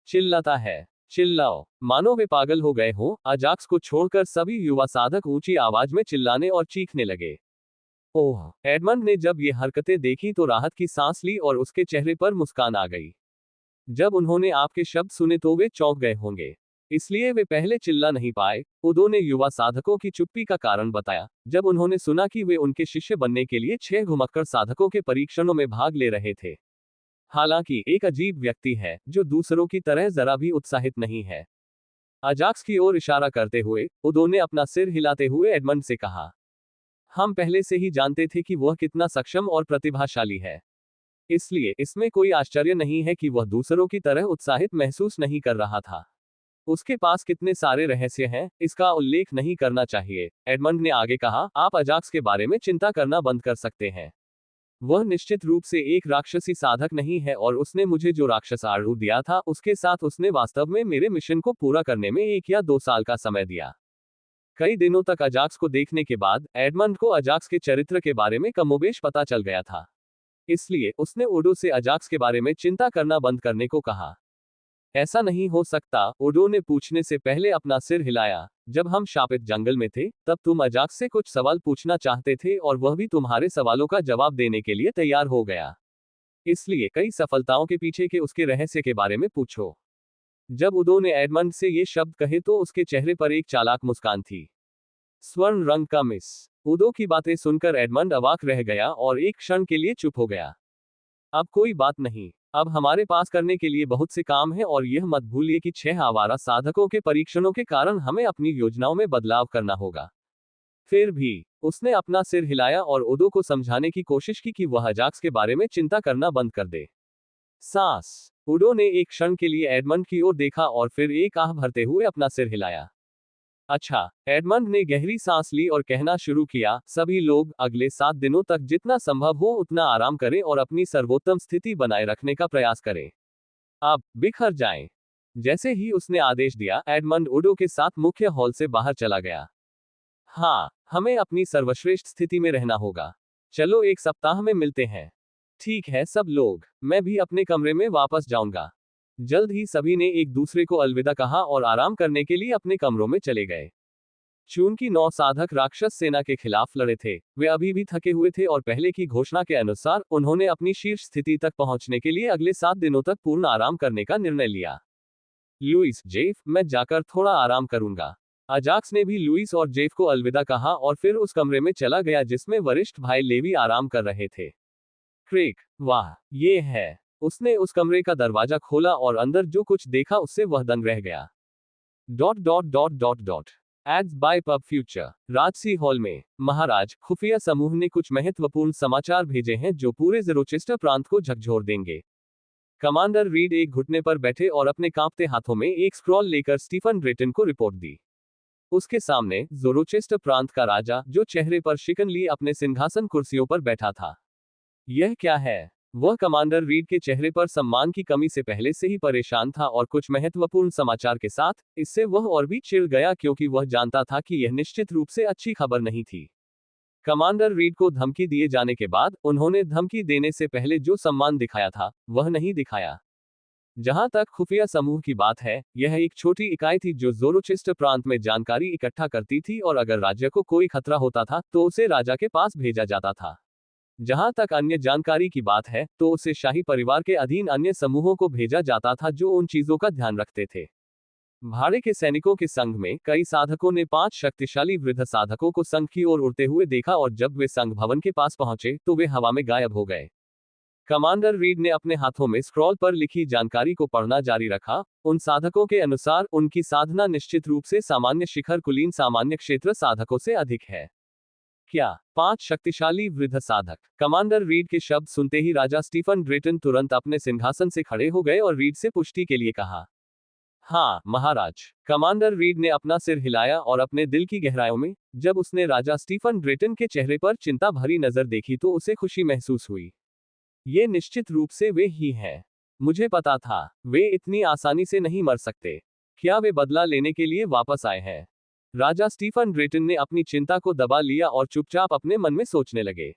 चिल्लाता है? चिल्लाओ, मानो वे पागल हो गए हों। अजाक्स को छोड़कर सभी युवा साधक ऊंची आवाज में चिल्लाने और चीखने लगे। ओह! एडमंड ने जब ये हरकतें देखी तो राहत की सांस ली और उसके चेहरे पर मुस्कान आ गई। जब उन्होंने आपके शब्द सुने तो वे चौंक गए होंगे, इसलिए वे पहले चिल्ला नहीं पाए। उदो ने युवा साधकों की चुप्पी का कारण बताया। जब उन्होंने सुना कि वे उनके शिष्य बनने के लिए 6 घुमक्कड़ साधकों के परीक्षणों में भाग ले रहे थे। हालांकि एक अजीब व्यक्ति है जो दूसरों की तरह जरा भी उत्साहित नहीं है। अजाक्स की ओर इशारा करते हुए उदो ने अपना सिर हिलाते हुए एडमंड से कहा, हम पहले से ही जानते थे कि वह कितना सक्षम और प्रतिभाशाली है। इसलिए इसमें कोई आश्चर्य नहीं है कि वह दूसरों की तरह उत्साहित महसूस नहीं कर रहा था। उसके पास कितने सारे रहस्य हैं, इसका उल्लेख नहीं करना चाहिए। एडमंड ने आगे कहा, आप अजाक्स के बारे में चिंता करना बंद कर सकते हैं। वह निश्चित रूप से एक राक्षसी साधक नहीं है और उसने मुझे जो राक्षस आड़ू दिया था उसके साथ उसने वास्तव में मेरे मिशन को पूरा करने में 1 या 2 साल का समय दिया। कई दिनों तक अजाक्स को देखने के बाद एडमंड को अजाक्स के चरित्र के बारे में कमोबेश पता चल गया था। इसलिए उसने ओडो से अजाक्स के बारे में चिंता करना बंद करने को कहा। ऐसा नहीं हो सकता, ओडो ने पूछने से पहले अपना सिर हिलाया। जब हम शापित जंगल में थे तब तुम अजाक्स से कुछ सवाल पूछना चाहते थे और वह भी तुम्हारे सवालों का जवाब देने के लिए तैयार हो गया। इसलिए कई सफलताओं के पीछे के उसके रहस्य के बारे में पूछो। जब उदो ने एडमंड से ये शब्द कहे तो उसके चेहरे पर एक चालाक मुस्कान थी। स्वर्ण रंग का मिस। उदो की बातें सुनकर एडमंड अवाक रह गया और एक क्षण के लिए चुप हो गया। अब कोई बात नहीं, अब हमारे पास करने के लिए बहुत से काम है और यह मत भूलिए कि 6 आवारा साधकों के परीक्षणों के कारण हमें अपनी योजनाओं में बदलाव करना होगा। फिर भी उसने अपना सिर हिलाया और उदो को समझाने की कोशिश की कि वह अजाक्स के बारे में चिंता करना बंद कर दे। सांस। उडो ने एक क्षण के लिए एडमंड की ओर देखा और फिर एक आह भरते हुए अपना सिर हिलाया। अच्छा। एडमंड ने गहरी सांस ली और कहना शुरू किया, सभी लोग अगले 7 दिनों तक जितना संभव हो उतना आराम करें और अपनी सर्वोत्तम स्थिति बनाए रखने का प्रयास करें। अब बिखर जाएं। जैसे ही उसने आदेश दिया, एडमंड उडो के साथ मुख्य हॉल से बाहर चला गया। हाँ, हमें अपनी सर्वश्रेष्ठ स्थिति में रहना होगा। चलो 1 सप्ताह में मिलते हैं। ठीक है सब लोग, मैं भी अपने कमरे में वापस जाऊंगा। जल्द ही सभी ने एक दूसरे को अलविदा कहा और आराम करने के लिए अपने कमरों में चले गए। चूंकि 9 साधक राक्षस सेना के खिलाफ लड़े थे, वे अभी भी थके हुए थे और पहले की घोषणा के अनुसार उन्होंने अपनी शीर्ष स्थिति तक पहुंचने के लिए अगले 7 दिनों तक पूर्ण आराम करने का निर्णय लिया। लुइस, जेफ, मैं जाकर थोड़ा आराम करूंगा। अजाक्स ने भी लुइस और जेफ को अलविदा कहा और फिर उस कमरे में चला गया जिसमें वरिष्ठ भाई लेवी आराम कर रहे थे। क्रेग, वाह, ये है। उसने उस कमरे का दरवाजा खोला और अंदर जो कुछ देखा उससे वह दंग रह गया। Ads by pub future. राजसी हॉल में, महाराज, खुफिया समूह ने कुछ महत्वपूर्ण समाचार भेजे हैं जो पूरे ज़ेरोचेस्टर प्रांत को झकझोर देंगे। कमांडर रीड एक घुटने पर बैठे और अपने कांपते हाथों में एक स्क्रॉल लेकर स्टीफन ड्रेटन को रिपोर्ट दी। उसके सामने ज़ेरोचेस्टर प्रांत का राजा, जो चेहरे पर शिकन लिए अपने सिंहासन कुर्सियों पर बैठा था। यह क्या है? वह कमांडर रीड के चेहरे पर सम्मान की कमी से पहले से ही परेशान था और कुछ महत्वपूर्ण समाचार के साथ इससे वह और भी चिढ़ गया क्योंकि वह जानता था कि यह निश्चित रूप से अच्छी खबर नहीं थी। कमांडर रीड को धमकी दिए जाने के बाद उन्होंने धमकी देने से पहले जो सम्मान दिखाया था वह नहीं दिखाया। जहां तक खुफिया समूह की बात है, यह एक छोटी इकाई थी जो ज़ेरोचेस्टर प्रांत में जानकारी इकट्ठा करती थी और अगर राज्य को कोई खतरा होता था तो उसे राजा के पास भेजा जाता था। जहां तक अन्य जानकारी की बात है तो उसे शाही परिवार के अधीन अन्य समूहों को भेजा जाता था जो उन चीजों का ध्यान रखते थे। भाड़े के सैनिकों के संघ में कई साधकों ने 5 शक्तिशाली वृद्ध साधकों को संघ की ओर उड़ते हुए देखा और जब वे संघ भवन के पास पहुंचे तो वे हवा में गायब हो गए। कमांडर रीड ने अपने हाथों में स्क्रॉल पर लिखी जानकारी को पढ़ना जारी रखा। उन साधकों के अनुसार उनकी साधना निश्चित रूप से सामान्य शिखर कुलीन सामान्य क्षेत्र साधकों से अधिक है। क्या 5 शक्तिशाली वृद्ध साधक? कमांडर रीड के शब्द सुनते ही राजा स्टीफन ड्रेटन तुरंत अपने सिंहासन से खड़े हो गए और रीड से पुष्टि के लिए कहा, हाँ महाराज। कमांडर रीड ने अपना सिर हिलाया और अपने दिल की गहराइयों में जब उसने राजा स्टीफन ड्रेटन के चेहरे पर चिंता भरी नजर देखी तो उसे खुशी महसूस हुई। ये निश्चित रूप से वे ही हैं। मुझे पता था वे इतनी आसानी से नहीं मर सकते। क्या वे बदला लेने के लिए वापस आए हैं? राजा स्टीफन ड्रेटन ने अपनी चिंता को दबा लिया और चुपचाप अपने मन में सोचने लगे।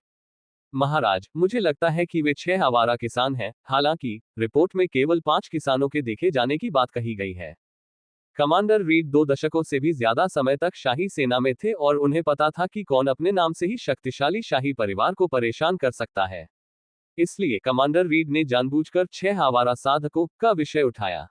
महाराज, मुझे लगता है कि वे 6 आवारा किसान हैं। हालांकि रिपोर्ट में केवल 5 किसानों के देखे जाने की बात कही गई है। कमांडर रीड 2 दशकों से भी ज्यादा समय तक शाही सेना में थे और उन्हें पता था कि कौन अपने नाम से ही शक्तिशाली शाही परिवार को परेशान कर सकता है। इसलिए कमांडर रीड ने जानबूझकर 6 आवारा साधकों का विषय उठाया।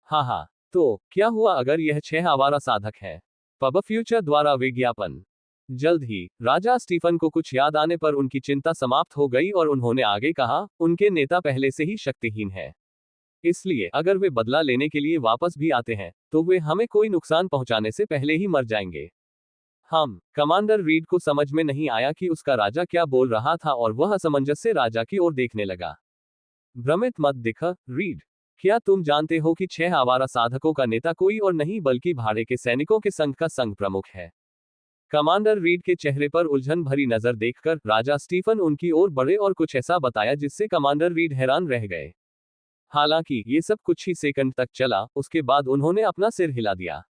हाँ, तो क्या हुआ अगर यह 6 आवारा साधक हैं? पब फ्यूचर द्वारा विज्ञापन। जल्द ही राजा स्टीफन को कुछ याद आने पर उनकी चिंता समाप्त हो गई और उन्होंने आगे कहा, उनके नेता पहले से ही शक्तिहीन है। इसलिए अगर वे बदला लेने के लिए वापस भी आते हैं तो वे हमें कोई नुकसान पहुंचाने से पहले ही मर जाएंगे। कमांडर रीड को समझ में नहीं आया कि उसका राजा क्या बोल रहा था और वह असमंजस से राजा की ओर देखने लगा। भ्रमित मत दिख, रीड। क्या तुम जानते हो कि 6 आवारा साधकों का नेता कोई और नहीं बल्कि भाड़े के सैनिकों के संघ का संघ प्रमुख है? कमांडर रीड के चेहरे पर उलझन भरी नजर देखकर राजा स्टीफन उनकी ओर बढ़े और कुछ ऐसा बताया जिससे कमांडर रीड हैरान रह गए। हालांकि ये सब कुछ ही सेकंड तक चला, उसके बाद उन्होंने अपना सिर हिला दिया।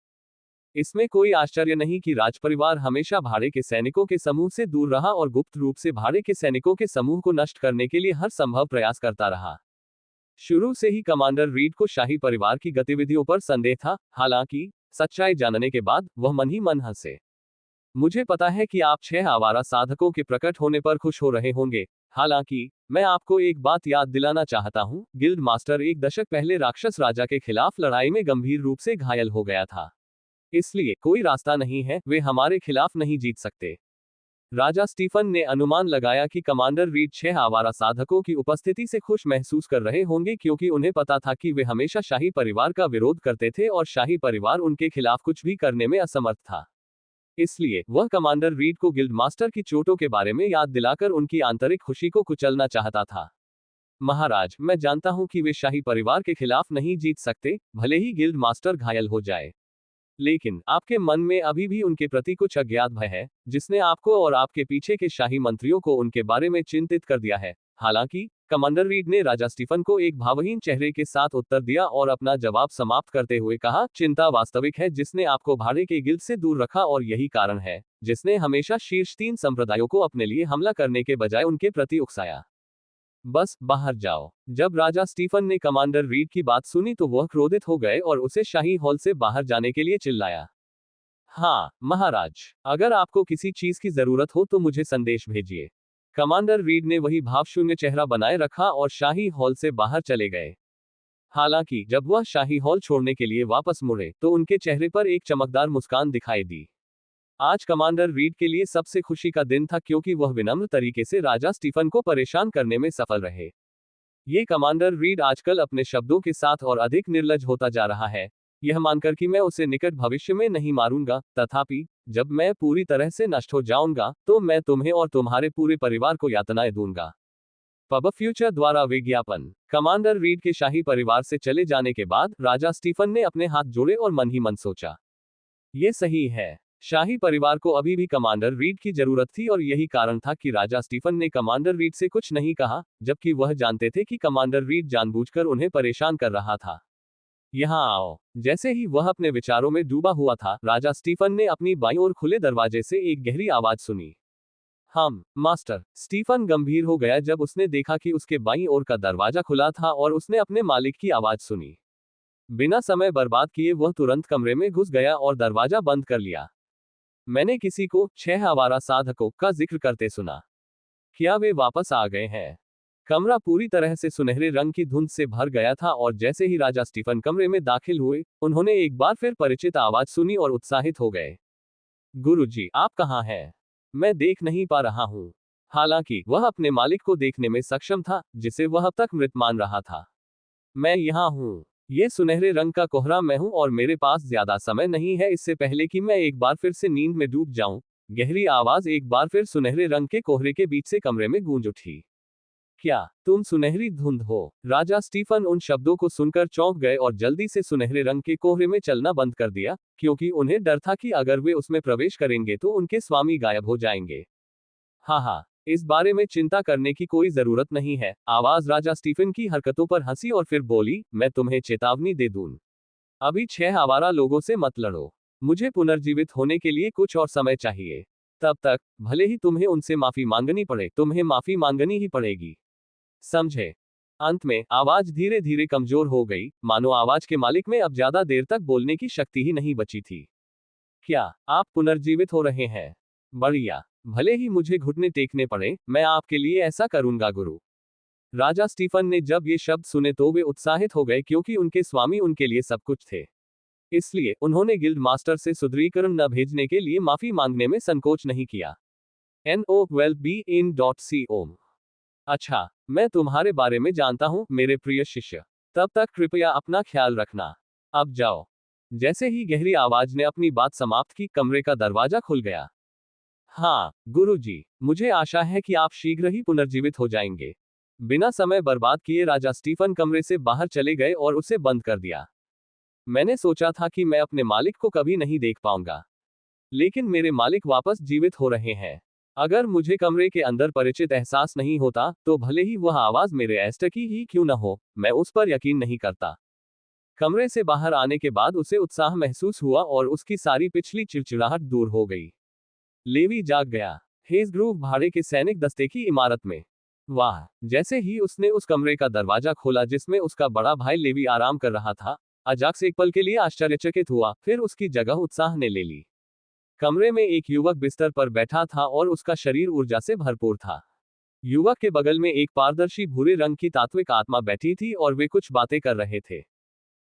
इसमें कोई आश्चर्य नहीं कि राजपरिवार हमेशा भाड़े के सैनिकों के समूह से दूर रहा और गुप्त रूप से भाड़े के सैनिकों के समूह को नष्ट करने के लिए हर संभव प्रयास करता रहा। शुरू से ही कमांडर रीड को शाही परिवार की गतिविधियों पर संदेह था। हालांकि सच्चाई जानने के बाद वह मन ही मन हंसे। मुझे पता है कि आप 6 आवारा साधकों के प्रकट होने पर खुश हो रहे होंगे। हालांकि मैं आपको एक बात याद दिलाना चाहता हूं, गिल्ड मास्टर 1 दशक पहले राक्षस राजा के खिलाफ लड़ाई में गंभीर रूप से घायल हो गया था। इसलिए कोई रास्ता नहीं है, वे हमारे खिलाफ नहीं जीत सकते। राजा स्टीफन ने अनुमान लगाया कि कमांडर रीड 6 आवारा साधकों की उपस्थिति से खुश महसूस कर रहे होंगे क्योंकि उन्हें पता था कि वे हमेशा शाही परिवार का विरोध करते थे और शाही परिवार उनके खिलाफ कुछ भी करने में असमर्थ था। इसलिए वह कमांडर रीड को गिल्ड मास्टर की चोटों के बारे में याद दिलाकर उनकी आंतरिक खुशी को कुचलना चाहता था। महाराज, मैं जानता हूं कि वे शाही परिवार के खिलाफ नहीं जीत सकते, भले ही गिल्ड मास्टर घायल हो जाए। लेकिन आपके मन में अभी भी उनके प्रति कुछ अज्ञात भय है, जिसने आपको और आपके पीछे के शाही मंत्रियों को उनके बारे में चिंतित कर दिया है। हालांकि कमांडर रीड ने राजा स्टीफन को एक भावहीन चेहरे के साथ उत्तर दिया और अपना जवाब समाप्त करते हुए कहा, चिंता वास्तविक है जिसने आपको भाड़े के गिल्ड से दूर रखा और यही कारण है जिसने हमेशा शीर्ष 3 संप्रदायों को अपने लिए हमला करने के बजाय उनके प्रति उकसाया। बस बाहर जाओ। जब राजा स्टीफन ने कमांडर रीड की बात सुनी तो वह क्रोधित हो गए और उसे शाही हॉल से बाहर जाने के लिए चिल्लाया। हाँ महाराज, अगर आपको किसी चीज की जरूरत हो तो मुझे संदेश भेजिए। कमांडर रीड ने वही भावशून्य चेहरा बनाए रखा और शाही हॉल से बाहर चले गए। हालांकि जब वह शाही हॉल छोड़ने के लिए वापस मुड़े तो उनके चेहरे पर एक चमकदार मुस्कान दिखाई दी। आज कमांडर रीड के लिए सबसे खुशी का दिन था क्योंकि वह विनम्र तरीके से राजा स्टीफन को परेशान करने में सफल रहे। ये कमांडर रीड आजकल अपने शब्दों के साथ और अधिक निर्लज होता जा रहा है, यह मानकर कि मैं उसे निकट भविष्य में नहीं मारूंगा, तथापि जब मैं पूरी तरह से नष्ट हो जाऊंगा तो मैं तुम्हें और तुम्हारे पूरे परिवार को यातनाएं दूंगा। पब फ्यूचर द्वारा विज्ञापन। कमांडर रीड के शाही परिवार से चले जाने के बाद राजा स्टीफन ने अपने हाथ जोड़े और मन ही मन सोचा, ये सही है। शाही परिवार को अभी भी कमांडर रीड की जरूरत थी और यही कारण था कि राजा स्टीफन ने कमांडर रीड से कुछ नहीं कहा, जबकि वह जानते थे कि कमांडर रीड जानबूझकर उन्हें परेशान कर रहा था। यहाँ आओ। जैसे ही वह अपने विचारों में डूबा हुआ था, राजा स्टीफन ने अपनी बाईं ओर खुले दरवाजे से एक गहरी आवाज सुनी। हम मास्टर। स्टीफन गंभीर हो गया जब उसने देखा कि उसके बाईं ओर का दरवाजा खुला था और उसने अपने मालिक की आवाज सुनी। बिना समय बर्बाद किए वह तुरंत कमरे में घुस गया और दरवाजा बंद कर लिया। मैंने किसी को 6 आवारा साधकों का जिक्र करते सुना। क्या वे वापस आ गए हैं? कमरा पूरी तरह से सुनहरे रंग की धुंध से भर गया था और जैसे ही राजा स्टीफन कमरे में दाखिल हुए, उन्होंने एक बार फिर परिचित आवाज सुनी और उत्साहित हो गए। गुरुजी, आप कहाँ हैं? मैं देख नहीं पा रहा हूँ। हालांकि वह अपने मालिक को देखने में सक्षम था, जिसे वह अब तक मृत मान रहा था। मैं यहाँ हूँ। ये सुनहरे रंग का कोहरा मैं हूँ और मेरे पास ज्यादा समय नहीं है इससे पहले कि मैं एक बार फिर से नींद में डूब जाऊं। गहरी आवाज एक बार फिर सुनहरे रंग के कोहरे के बीच से कमरे में गूंज उठी। क्या तुम सुनहरी धुंध हो? राजा स्टीफन उन शब्दों को सुनकर चौंक गए और जल्दी से सुनहरे रंग के कोहरे में चलना बंद कर दिया, क्योंकि उन्हें डर था कि अगर वे उसमें प्रवेश करेंगे तो उनके स्वामी गायब हो जाएंगे। हाँ, इस बारे में चिंता करने की कोई जरूरत नहीं है। आवाज राजा स्टीफन की हरकतों पर हंसी और फिर बोली, मैं तुम्हें चेतावनी दे दूं। अभी 6 आवारा लोगों से मत लड़ो। मुझे पुनर्जीवित होने के लिए कुछ और समय चाहिए। तब तक भले ही तुम्हें उनसे माफी मांगनी पड़े, तुम्हें माफी मांगनी ही पड़ेगी। समझे? अंत में आवाज धीरे धीरे कमजोर हो गई, मानो आवाज के मालिक में अब ज्यादा देर तक बोलने की शक्ति ही नहीं बची थी। क्या आप पुनर्जीवित हो रहे हैं? बढ़िया। भले ही मुझे घुटने टेकने पड़े, मैं आपके लिए ऐसा करूंगा गुरु। राजा स्टीफन ने जब ये शब्द सुने तो वे उत्साहित हो गए क्योंकि उनके स्वामी उनके लिए सब कुछ थे। इसलिए उन्होंने गिल्ड मास्टर से सुदृढ़ीकरण न भेजने के लिए माफी मांगने में संकोच नहीं किया। NO12BIN.CO। अच्छा, मैं तुम्हारे बारे में जानता हूं मेरे प्रिय शिष्य। तब तक कृपया अपना ख्याल रखना। अब जाओ। जैसे ही गहरी आवाज ने अपनी बात समाप्त की, कमरे का दरवाजा खुल गया। हाँ गुरुजी, मुझे आशा है कि आप शीघ्र ही पुनर्जीवित हो जाएंगे। बिना समय बर्बाद किए राजा स्टीफन कमरे से बाहर चले गए और उसे बंद कर दिया। मैंने सोचा था कि मैं अपने मालिक को कभी नहीं देख पाऊंगा, लेकिन मेरे मालिक वापस जीवित हो रहे हैं। अगर मुझे कमरे के अंदर परिचित एहसास नहीं होता तो भले ही वह आवाज मेरे एस्टर की ही क्यों न हो, मैं उस पर यकीन नहीं करता। कमरे से बाहर आने के बाद उसे उत्साह महसूस हुआ और उसकी सारी पिछली चिड़चिड़ाहट दूर हो गई। लेवी जाग गया। हेज ग्रूव भाड़े के सैनिक दस्ते की इमारत में। वाह! जैसे ही उसने उस कमरे का दरवाजा खोला जिसमें उसका बड़ा भाई लेवी आराम कर रहा था, अजाक्स एक पल के लिए आश्चर्यचकित हुआ, फिर उसकी जगह उत्साह ने ले ली। कमरे में एक युवक बिस्तर पर बैठा था और उसका शरीर ऊर्जा से भरपूर था। युवक के बगल में एक पारदर्शी भूरे रंग की तात्विक आत्मा बैठी थी और वे कुछ बातें कर रहे थे।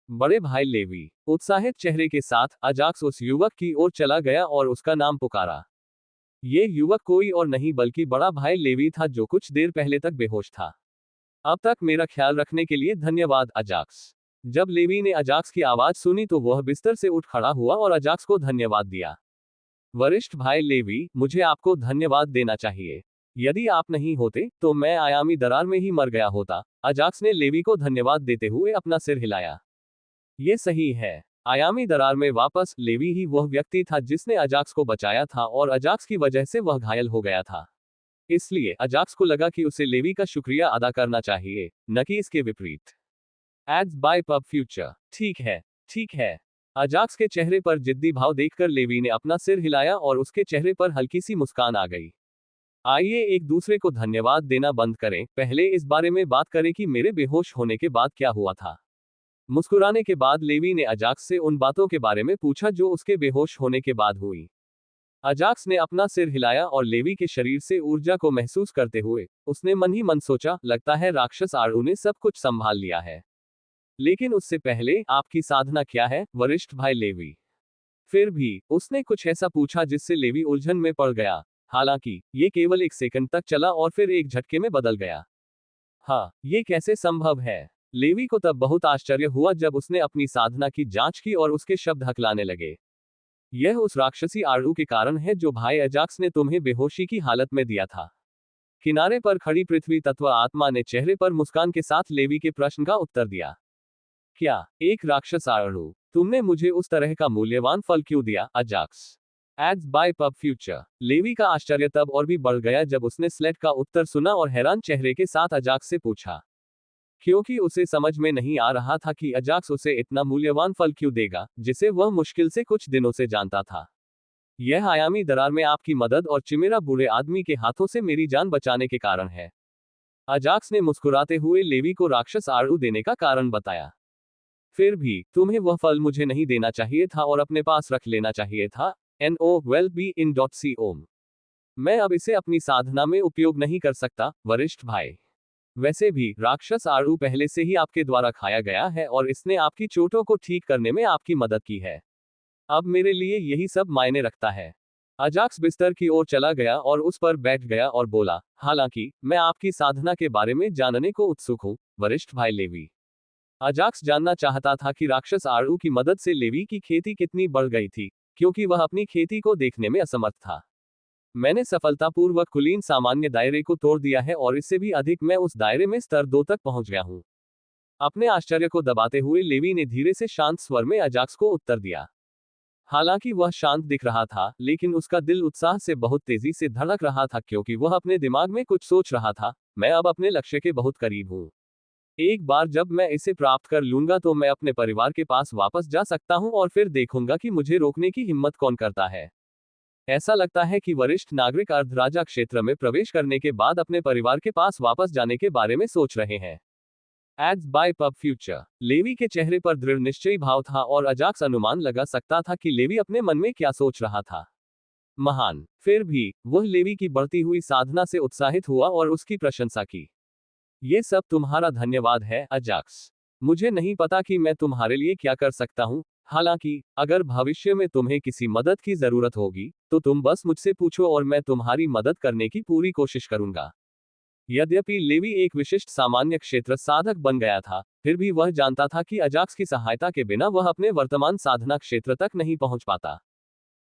बड़े भाई लेवी, उत्साहित चेहरे के साथ अजाक्स उस युवक की ओर चला गया और उसका नाम पुकारा। ये युवक कोई और नहीं बल्कि बड़ा भाई लेवी था जो कुछ देर पहले तक बेहोश था। अब तक मेरा ख्याल रखने के लिए धन्यवाद अजाक्स। जब लेवी ने अजाक्स की आवाज सुनी तो वह बिस्तर से उठ खड़ा हुआ और अजाक्स को धन्यवाद दिया। वरिष्ठ भाई लेवी, मुझे आपको धन्यवाद देना चाहिए। यदि आप नहीं होते तो मैं आयामी दरार में ही मर गया होता। अजाक्स ने लेवी को धन्यवाद देते हुए अपना सिर हिलाया। ये सही है। आयामी दरार में वापस लेवी ही वह व्यक्ति था जिसने अजाक्स को बचाया था और अजाक्स की वजह से वह घायल हो गया था। इसलिए अजाक्स को लगा कि उसे लेवी का शुक्रिया अदा करना चाहिए, न कि इसके विपरीत। Ads by pub future. ठीक है, ठीक है। अजाक्स के चेहरे पर जिद्दी भाव देखकर लेवी ने अपना सिर हिलाया और उसके चेहरे पर हल्की सी मुस्कान आ गई। आइए एक दूसरे को धन्यवाद देना बंद करें, पहले इस बारे में बात करें कि मेरे बेहोश होने के बाद क्या हुआ था। मुस्कुराने के बाद लेवी ने अजाक्स से उन बातों के बारे में पूछा जो उसके बेहोश होने के बाद हुई। अजाक्स ने अपना सिर हिलाया और लेवी के शरीर से ऊर्जा को महसूस करते हुए उसने मन ही मन सोचा, लगता है राक्षस आड़ू ने सब कुछ संभाल लिया है। लेकिन उससे पहले आपकी साधना क्या है, वरिष्ठ भाई लेवी? फिर भी उसने कुछ ऐसा पूछा जिससे लेवी उलझन में पड़ गया। हालांकि ये केवल एक सेकंड तक चला और फिर एक झटके में बदल गया। हाँ, ये कैसे संभव है? लेवी को तब बहुत आश्चर्य हुआ जब उसने अपनी साधना की जांच की और उसके शब्द हकलाने लगे। यह उस राक्षसी आड़ू के कारण है जो भाई अजाक्स ने तुम्हें बेहोशी की हालत में दिया था। किनारे पर खड़ी पृथ्वी तत्व आत्मा ने चेहरे पर मुस्कान के साथ लेवी के प्रश्न का उत्तर दिया। क्या एक राक्षस आड़ू, तुमने मुझे उस तरह का मूल्यवान फल क्यों दिया, Ajax? Ads by pub future. Levi का आश्चर्य तब और भी बढ़ गया जब उसने स्लेट का उत्तर सुना और हैरान चेहरे के साथ अजाक्स से पूछा, क्योंकि उसे समझ में नहीं आ रहा था कि अजाक्स उसे इतना मूल्यवान फल क्यों देगा, जिसे वह मुश्किल से कुछ दिनों से जानता था। यह आयामी दरार में आपकी मदद और चिमेरा बुरे आदमी के हाथों से मेरी जान बचाने के कारण है। अजाक्स ने मुस्कुराते हुए लेवी को राक्षस आड़ू देने का कारण बताया। फिर भी तुम्हें वह फल मुझे नहीं देना चाहिए था और अपने पास रख लेना चाहिए था। No well be in .com। मैं अब इसे अपनी साधना में उपयोग नहीं कर सकता, वरिष्ठ भाई। वैसे भी राक्षस आड़ू पहले से ही आपके द्वारा खाया गया है और इसने आपकी चोटों को ठीक करने में आपकी मदद की है। अब मेरे लिए यही सब मायने रखता है। अजाक्स बिस्तर की ओर चला गया और उस पर बैठ गया और बोला, हालांकि मैं आपकी साधना के बारे में जानने को उत्सुक हूं, वरिष्ठ भाई लेवी। अजाक्स जानना चाहता था कि राक्षस आड़ू की मदद से लेवी की खेती कितनी बढ़ गई थी, क्योंकि वह अपनी खेती को देखने में असमर्थ था। मैंने सफलतापूर्वक कुलीन सामान्य दायरे को तोड़ दिया है और इससे भी अधिक मैं उस दायरे में स्तर 2 तक पहुंच गया हूं। अपने आश्चर्य को दबाते हुए लेवी ने धीरे से शांत स्वर में अजाक्स को उत्तर दिया। हालांकि वह शांत दिख रहा था, लेकिन उसका दिल उत्साह से बहुत तेजी से धड़क रहा था क्योंकि वह अपने दिमाग में कुछ सोच रहा था। मैं अब अपने लक्ष्य के बहुत करीब हूं। एक बार जब मैं इसे प्राप्त कर लूंगा तो मैं अपने परिवार के पास वापस जा सकता हूं और फिर देखूंगा कि मुझे रोकने की हिम्मत कौन करता है। ऐसा लगता है कि वरिष्ठ नागरिक अर्धराजा क्षेत्र में प्रवेश करने के बाद अपने परिवार के पास वापस जाने के बारे में सोच रहे हैं। Ads by pub future. Levi के चेहरे पर दृढ़ निश्चयी भाव था और अजाक्स अनुमान लगा सकता था कि लेवी अपने मन में क्या सोच रहा था। महान। फिर भी वह लेवी की बढ़ती हुई साधना से उत्साहित हुआ और उसकी प्रशंसा की। ये सब तुम्हारा धन्यवाद है, अजाक्स। मुझे नहीं पता कि मैं तुम्हारे लिए क्या कर सकता हूँ। हालांकि अगर भविष्य में तुम्हें किसी मदद की जरूरत होगी, तो तुम बस मुझसे पूछो और मैं तुम्हारी मदद करने की पूरी कोशिश करूंगा। यद्यपि लेवी एक विशिष्ट सामान्य क्षेत्र साधक बन गया था, फिर भी वह जानता था कि अजाक्स की सहायता के बिना वह अपने वर्तमान साधना क्षेत्र तक नहीं पहुंच पाता।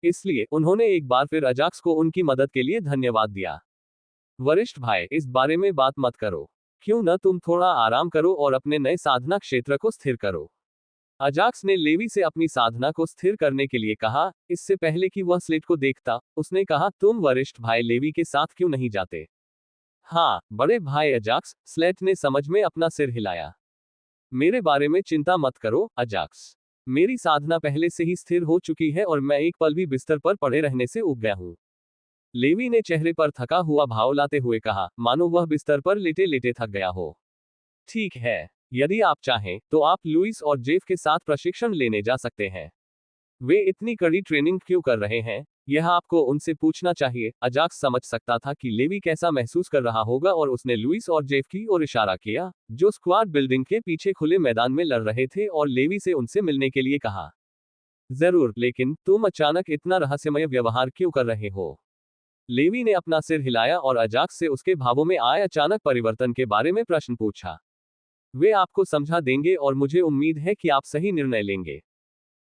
इसलिए उन्होंने एक बार फिर अजाक्स को उनकी मदद के लिए धन्यवाद दिया। वरिष्ठ भाई, इस बारे में बात मत करो। क्यों न तुम थोड़ा आराम करो और अपने नए साधना क्षेत्र को स्थिर करो। अजाक्स ने लेवी से अपनी साधना को स्थिर करने के लिए कहा। इससे पहले कि वह स्लेट को देखता, उसने कहा, तुम वरिष्ठ भाई लेवी के साथ क्यों नहीं जाते? हाँ, बड़े भाई अजाक्स, स्लेट ने समझ में अपना सिर हिलाया। मेरे बारे में चिंता मत करो, अजाक्स। मेरी साधना पहले से ही स्थिर हो चुकी है और मैं एक पल भी बिस्तर पर पड़े रहने से ऊब गया हूँ। लेवी ने चेहरे पर थका हुआ भाव लाते हुए कहा, मानो वह बिस्तर पर लेटे लेटे थक गया हो। ठीक है, यदि आप चाहें, तो आप लुइस और जेफ के साथ प्रशिक्षण लेने जा सकते हैं। वे इतनी कड़ी ट्रेनिंग क्यों कर रहे हैं, यह आपको उनसे पूछना चाहिए। अजाक्स समझ सकता था कि लेवी कैसा महसूस कर रहा होगा और उसने लुइस और जेफ की ओर इशारा किया, जो स्क्वाड बिल्डिंग के पीछे खुले मैदान में लड़ रहे थे, और लेवी से उनसे मिलने के लिए कहा। जरूर, लेकिन तुम अचानक इतना रहस्यमय व्यवहार क्यों कर रहे हो? लेवी ने अपना सिर हिलाया और अजाक्स से उसके भावों में आए अचानक परिवर्तन के बारे में प्रश्न पूछा। वे आपको समझा देंगे और मुझे उम्मीद है कि आप सही निर्णय लेंगे।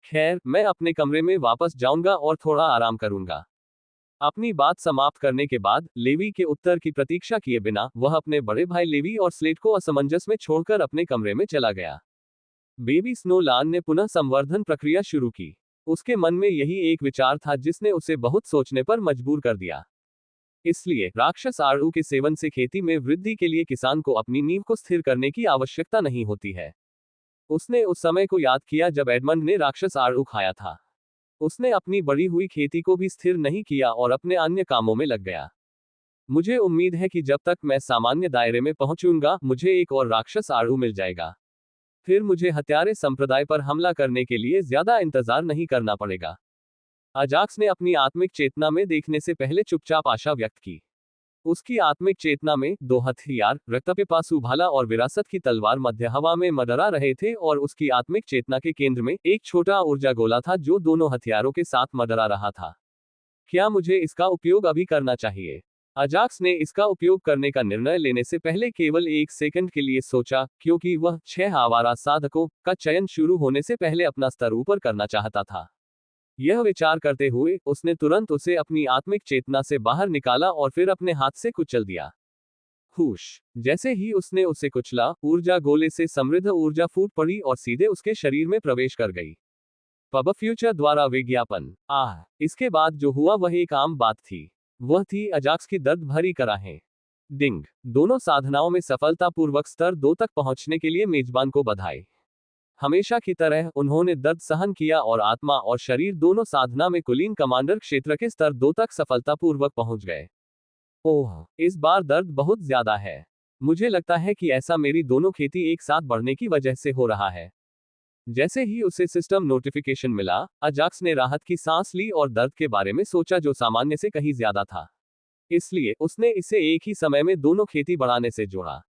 खैर, मैं अपने कमरे में वापस जाऊंगा और थोड़ा आराम करूंगा। अपनी बात समाप्त करने के बाद लेवी के उत्तर की प्रतीक्षा किए बिना वह अपने बड़े भाई लेवी और स्लेट को असमंजस में छोड़कर अपने कमरे में चला गया। बेबी स्नोलान ने पुनः संवर्धन प्रक्रिया शुरू की। उसके मन में यही एक विचार था जिसने उसे बहुत सोचने पर मजबूर कर दिया। इसलिए राक्षस आड़ू के सेवन से खेती में वृद्धि के लिए किसान को अपनी नींव को स्थिर करने की आवश्यकता नहीं होती है। उसने उस समय को याद किया जब एडमंड ने राक्षस आड़ू खाया था। उसने अपनी बढ़ी हुई खेती को भी स्थिर नहीं किया और अपने अन्य कामों में लग गया। मुझे उम्मीद है कि जब तक मैं सामान्य दायरे में पहुंचूंगा, मुझे एक और राक्षस आड़ू मिल जाएगा। फिर मुझे हत्यारे संप्रदाय पर हमला करने के लिए ज्यादा इंतजार नहीं करना पड़ेगा। अजाक्स ने अपनी आत्मिक चेतना में देखने से पहले चुपचाप आशा व्यक्त की। उसकी आत्मिक चेतना में 2 हथियार, रक्तपिपासु भाला और विरासत की तलवार मध्य हवा में मंडरा रहे थे और उसकी आत्मिक चेतना के केंद्र में एक छोटा ऊर्जा गोला था जो दोनों हथियारों के साथ मंडरा रहा था। क्या मुझे इसका उपयोग अभी करना चाहिए? अजाक्स ने इसका उपयोग करने का निर्णय लेने से पहले केवल 1 सेकंड के लिए सोचा, क्योंकि वह 6 आवारा साधकों का चयन शुरू होने से पहले अपना स्तर ऊपर करना चाहता था। यह विचार करते हुए उसने तुरंत उसे अपनी आत्मिक चेतना से बाहर निकाला और फिर अपने हाथ से कुचल दिया। हुश! जैसे ही उसने उसे कुचला, ऊर्जा गोले से समृद्ध ऊर्जा फूट पड़ी और सीधे उसके शरीर में प्रवेश कर गई। पब फ्यूचर द्वारा विज्ञापन। इसके बाद जो हुआ वह एक आम बात थी। वह थी अजाक्स की दर्द भरी कराहें। डिंग! दोनों साधनाओं में सफलतापूर्वक स्तर 2 तक पहुंचने के लिए मेजबान को बधाई। हमेशा की तरह उन्होंने दर्द सहन किया और आत्मा और शरीर दोनों साधना में कुलीन कमांडर क्षेत्र के स्तर 2 तक सफलतापूर्वक पहुंच गए। ओह, इस बार दर्द बहुत ज्यादा है। मुझे लगता है कि ऐसा मेरी दोनों खेती एक साथ बढ़ने की वजह से हो रहा है। जैसे ही उसे सिस्टम नोटिफिकेशन मिला, अजाक्स ने राहत की सांस ली और दर्द के बारे में सोचा जो सामान्य से कहीं ज्यादा था। इसलिए उसने इसे एक ही समय में दोनों खेती बढ़ाने से जोड़ा।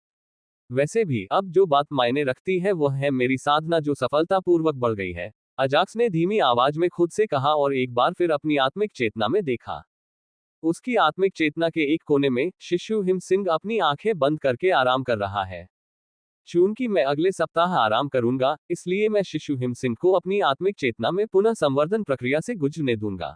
वैसे भी अब जो बात मायने रखती है वह है मेरी साधना जो सफलतापूर्वक बढ़ गई है, अजाक्स ने धीमी आवाज में खुद से कहा और एक बार फिर अपनी आत्मिक चेतना में देखा। उसकी आत्मिक चेतना के एक कोने में शिशु हिम सिंह अपनी आंखें बंद करके आराम कर रहा है। चूंकि मैं अगले सप्ताह आराम करूंगा, इसलिए मैं शिशु हिम सिंह को अपनी आत्मिक चेतना में पुनः संवर्धन प्रक्रिया से गुजरने दूंगा।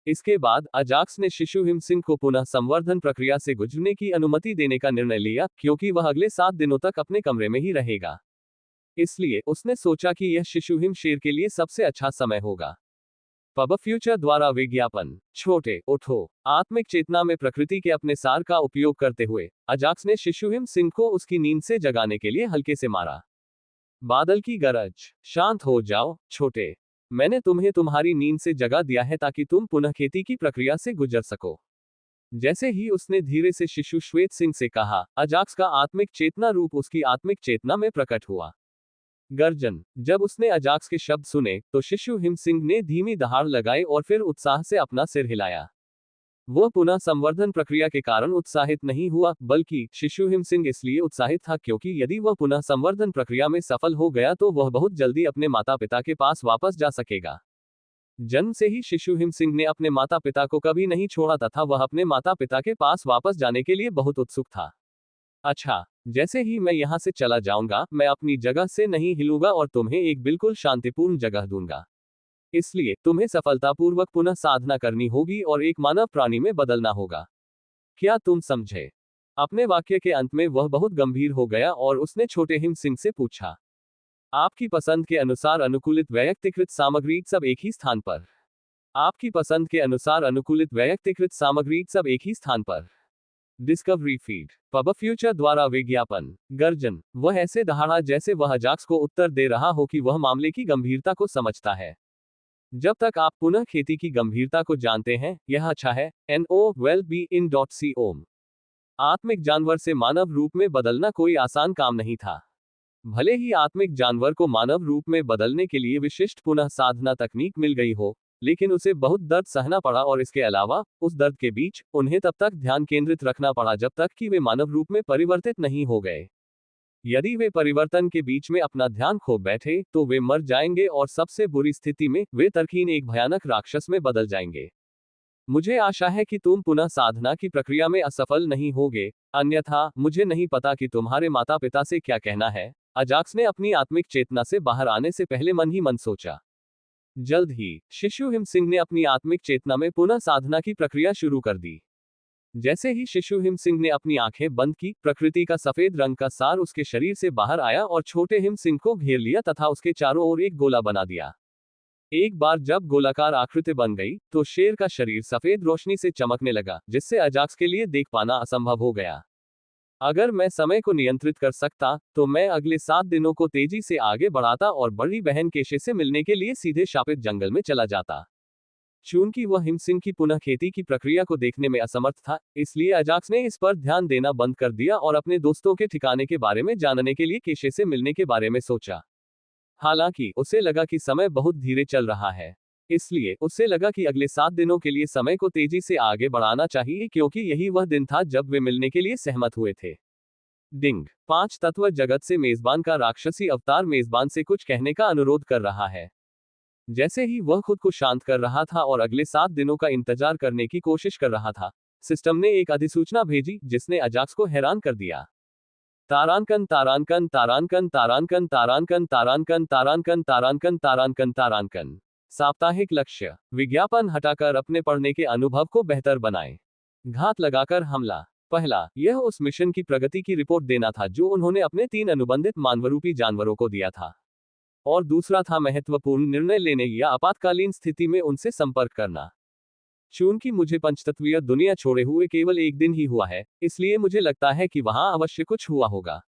इसके बाद अजाक्स ने शिशु हिम सिंह को पुनः संवर्धन प्रक्रिया से गुजरने की अनुमति देने का निर्णय लिया, क्योंकि वह अगले 7 दिनों तक अपने कमरे में ही रहेगा। इसलिए उसने सोचा कि यह शिशु हिम शेर के लिए सबसे अच्छा समय होगा। पब फ्यूचर द्वारा विज्ञापन। छोटे उठो। आत्मिक चेतना में प्रकृति के अपने सार का उपयोग करते हुए अजाक्स ने शिशु हिम सिंह को उसकी नींद से जगाने के लिए हल्के से मारा। बादल की गरज। शांत हो जाओ, छोटे। मैंने तुम्हें तुम्हारी नींद से जगा दिया है ताकि तुम पुनः खेती की प्रक्रिया से गुजर सको। जैसे ही उसने धीरे से शिशु श्वेत सिंह से कहा, अजाक्स का आत्मिक चेतना रूप उसकी आत्मिक चेतना में प्रकट हुआ। गर्जन। जब उसने अजाक्स के शब्द सुने, तो शिशु हिम सिंह ने धीमी दहाड़ लगाई और फिर उत्साह से अपना सिर हिलाया। वह पुनः संवर्धन प्रक्रिया के कारण उत्साहित नहीं हुआ, बल्कि शिशु हिम सिंह इसलिए उत्साहित था क्योंकि यदि वह पुनः संवर्धन प्रक्रिया में सफल हो गया तो वह बहुत जल्दी अपने माता पिता के पास वापस जा सकेगा। जन्म से ही शिशु हिम सिंह ने अपने माता पिता को कभी नहीं छोड़ा तथा वह अपने माता पिता के पास वापस जाने के लिए बहुत उत्सुक था। अच्छा, जैसे ही मैं यहाँ से चला जाऊंगा, मैं अपनी जगह से नहीं हिलूंगा और तुम्हें एक बिल्कुल शांतिपूर्ण जगह दूंगा। इसलिए तुम्हें सफलतापूर्वक पुनः साधना करनी होगी और एक मानव प्राणी में बदलना होगा। क्या तुम समझे? अपने वाक्य के अंत में वह बहुत गंभीर हो गया और उसने छोटे हिम सिंह से पूछा, आपकी पसंद के अनुसार अनुकूलित वैयक्तिकृत सामग्री सब एक ही स्थान पर। आपकी पसंद के अनुसार अनुकूलित वैयक्तिकृत सामग्री सब एक ही स्थान पर। Discovery feed. पब फ्यूचर द्वारा विज्ञापन। गर्जन। वह ऐसे दहाड़ा जैसे वह अजाक्स को उत्तर दे रहा हो कि वह मामले की गंभीरता को समझता है। जब तक आप पुनः खेती की गंभीरता को जानते हैं, यह अच्छा है। NOWELLBEIN.com। आत्मिक जानवर से मानव रूप में बदलना कोई आसान काम नहीं था। भले ही आत्मिक जानवर को मानव रूप में बदलने के लिए विशिष्ट पुनः साधना तकनीक मिल गई हो, लेकिन उसे बहुत दर्द सहना पड़ा और इसके अलावा उस दर्द के बीच उन्हें तब तक ध्यान केंद्रित रखना पड़ा जब तक कि वे मानव रूप में परिवर्तित नहीं हो गए। यदि वे परिवर्तन के बीच में अपना ध्यान खो बैठे, तो वे मर जाएंगे और सबसे बुरी स्थिति में वे तरकीन एक भयानक राक्षस में बदल जाएंगे। मुझे आशा है कि तुम पुनः साधना की प्रक्रिया में असफल नहीं होगे, अन्यथा मुझे नहीं पता कि तुम्हारे माता पिता से क्या कहना है। अजाक्स ने अपनी आत्मिक चेतना से बाहर आने से पहले मन ही मन सोचा। जल्द ही शिशु हिम सिंह ने अपनी आत्मिक चेतना में पुनः साधना की प्रक्रिया शुरू कर दी। जैसे ही शिशु हिम सिंह ने अपनी आंखें बंद की, प्रकृति का सफेद रंग का सार उसके शरीर से बाहर आया और छोटे हिम सिंह को घेर लिया तथा उसके चारों ओर एक गोला बना दिया। एक बार जब गोलाकार आकृति बन गई, तो शेर का शरीर सफेद रोशनी से चमकने लगा, जिससे अजाक्स के लिए देख पाना असंभव हो गया। अगर मैं समय को नियंत्रित कर सकता, तो मैं अगले 7 दिनों को तेजी से आगे बढ़ाता और बड़ी बहन केशे से मिलने के लिए सीधे शापित जंगल में चला जाता। चूंकि वह हिम सिंह की पुनः खेती की प्रक्रिया को देखने में असमर्थ था, इसलिए अजाक्स ने इस पर ध्यान देना बंद कर दिया और अपने दोस्तों के ठिकाने के बारे में जानने के लिए केशे से मिलने के बारे में सोचा। हालांकि उसे लगा कि समय बहुत धीरे चल रहा है। इसलिए उससे लगा कि अगले 7 दिनों के लिए समय को तेजी से आगे बढ़ाना चाहिए, क्योंकि यही वह दिन था जब वे मिलने के लिए सहमत हुए थे। डिंग। 5 तत्व जगत से मेजबान का राक्षसी अवतार मेजबान से कुछ कहने का अनुरोध कर रहा है। जैसे ही वह खुद को शांत कर रहा था और अगले 7 दिनों का इंतजार करने की कोशिश कर रहा था, सिस्टम ने एक अधिसूचना भेजी जिसने अजाक्स को हैरान कर दिया। तारांकन तारांकन तारांकन तारांकन तारांकन तारांकन तारांकन तारांकन तारांकन तारांकन। साप्ताहिक लक्ष्य। विज्ञापन हटाकर अपने पढ़ने के अनुभव को बेहतर बनाएं। घात लगाकर हमला। पहला, यह उस मिशन की प्रगति की रिपोर्ट देना था जो उन्होंने अपने 3 अनुबंधित मानवरूपी जानवरों को दिया था। और दूसरा था महत्वपूर्ण निर्णय लेने या आपातकालीन स्थिति में उनसे संपर्क करना। चूंकि मुझे पंचतत्वीय दुनिया छोड़े हुए केवल 1 दिन ही हुआ है, इसलिए मुझे लगता है कि वहां अवश्य कुछ हुआ होगा।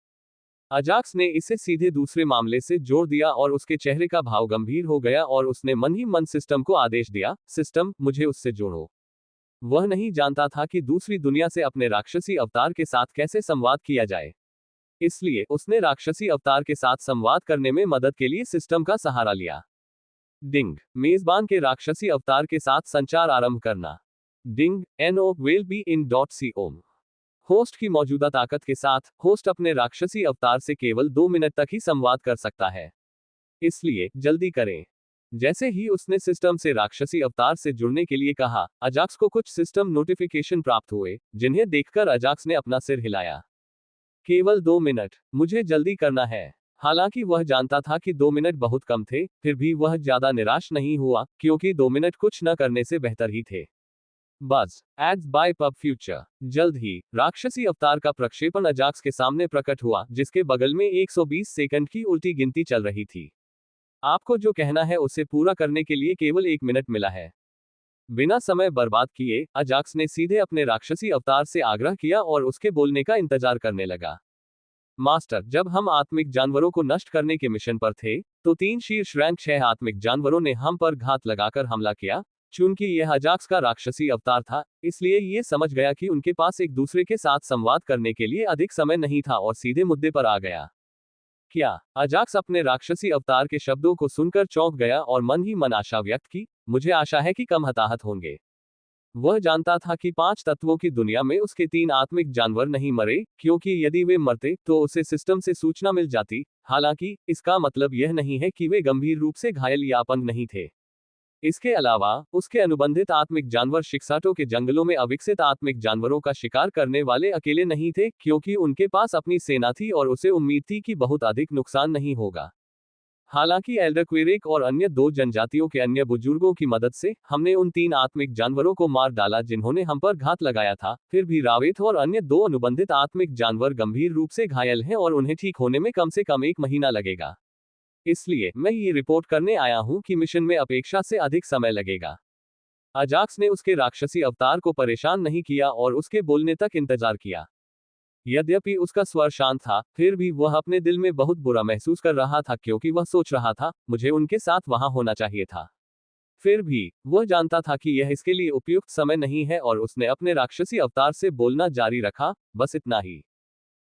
अजाक्स ने इसे सीधे दूसरे मामले से जोड़ दिया और उसके चेहरे का भाव गंभीर हो गया और उसने मन ही मन सिस्टम को आदेश दिया, सिस्टम, मुझे उससे जोड़ो। वह नहीं जानता था कि दूसरी दुनिया से अपने राक्षसी अवतार के साथ कैसे संवाद किया जाए। इसलिए उसने राक्षसी अवतार के साथ संवाद करने में मदद के लिए सिस्टम का सहारा लिया। डिंग। मेजबान के राक्षसी अवतार के साथ संचार आरंभ करना। डिंग, NO will be in .co। Host की मौजूदा ताकत के साथ, होस्ट अपने राक्षसी अवतार से केवल 2 मिनट तक ही संवाद कर सकता है। इसलिए, जल्दी करें। जैसे ही उसने सिस्टम से राक्षसी अवतार से जुड़ने के लिए कहा, अजाक्स को कुछ सिस्टम नोटिफिकेशन प्राप्त हुए, जिन्हें देखकर अजाक्स ने अपना सिर हिलाया। केवल 2 मिनट, मुझे जल्दी करना है। हालांकि वह जानता था कि 2 मिनट बहुत कम थे, फिर भी वह ज्यादा निराश नहीं हुआ, क्योंकि 2 मिनट कुछ न करने से बेहतर ही थे। Buzz ads by pub future. जल्द ही राक्षसी अवतार का प्रक्षेपण अजाक्स के सामने प्रकट हुआ, जिसके बगल में 120 सेकंड की उल्टी गिनती चल रही थी। आपको जो कहना है उसे पूरा करने के लिए केवल 1 मिनट मिला है। बिना समय बर्बाद किए, अजाक्स ने सीधे अपने राक्षसी अवतार से आग्रह किया और उसके बोलने का इंतजार करने लगा। मास्टर, जब हम आत्मिक जानवरों को नष्ट करने के मिशन पर थे, तो 3 शीर्ष रैंक 6 आत्मिक जानवरों ने हम पर घात लगाकर हमला किया। चूंकि यह अजाक्स का राक्षसी अवतार था, इसलिए ये समझ गया कि उनके पास एक दूसरे के साथ संवाद करने के लिए अधिक समय नहीं था और सीधे मुद्दे पर आ गया। क्या? अजाक्स अपने राक्षसी अवतार के शब्दों को सुनकर चौंक गया और मन ही मन आशा व्यक्त की, मुझे आशा है कि कम हताहत होंगे। वह जानता था कि 5 तत्वों की दुनिया में उसके 3 आत्मिक जानवर नहीं मरे, क्योंकि यदि वे मरते तो उसे सिस्टम से सूचना मिल जाती। हालांकि, इसका मतलब यह नहीं है कि वे गंभीर रूप से घायल या अपंग नहीं थे। इसके अलावा, उसके अनुबंधित आत्मिक जानवर शिक्साटो के जंगलों में अविकसित आत्मिक जानवरों का शिकार करने वाले अकेले नहीं थे, क्योंकि उनके पास अपनी सेना थी और उसे उम्मीद थी कि बहुत अधिक नुकसान नहीं होगा। हालांकि एल्डरक्वेरेक और अन्य 2 जनजातियों के अन्य बुजुर्गों की मदद से हमने उन 3 आत्मिक जानवरों को मार डाला जिन्होंने हम पर घात लगाया था। फिर भी रावेथ और अन्य 2 अनुबंधित आत्मिक जानवर गंभीर रूप से घायल हैं और उन्हें ठीक होने में कम से कम 1 महीना लगेगा। इसलिए मैं ये रिपोर्ट करने आया हूं कि मिशन में अपेक्षा से अधिक समय लगेगा। अजाक्स ने उसके राक्षसी अवतार को परेशान नहीं किया और उसके बोलने तक इंतजार किया। यद्यपि उसका स्वर शांत था, फिर भी वह अपने दिल में बहुत बुरा महसूस कर रहा था, क्योंकि वह सोच रहा था, मुझे उनके साथ वहां होना चाहिए था। फिर भी, वह जानता था कि यह इसके लिए उपयुक्त समय नहीं है और उसने अपने राक्षसी अवतार से बोलना जारी रखा, बस इतना ही।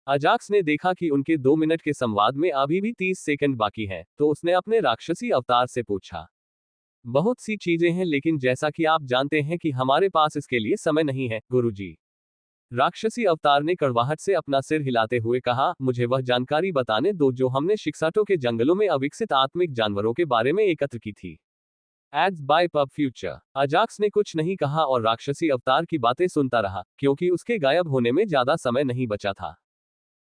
अजाक्स ने देखा कि उनके 2 मिनट के संवाद में अभी भी 30 सेकंड बाकी हैं, तो उसने अपने राक्षसी अवतार से पूछा, बहुत सी चीजें हैं, लेकिन जैसा कि आप जानते हैं कि हमारे पास इसके लिए समय नहीं है, गुरुजी। राक्षसी अवतार ने कड़वाहट से अपना सिर हिलाते हुए कहा, मुझे वह जानकारी बताने दो जो हमने शिक्साटो के जंगलों में अविकसित आत्मिक जानवरों के बारे में एकत्र की थी। Ads by pub future. Ajax ने कुछ नहीं कहा और राक्षसी अवतार की बातें सुनता रहा, क्योंकि उसके गायब होने में ज्यादा समय नहीं बचा था।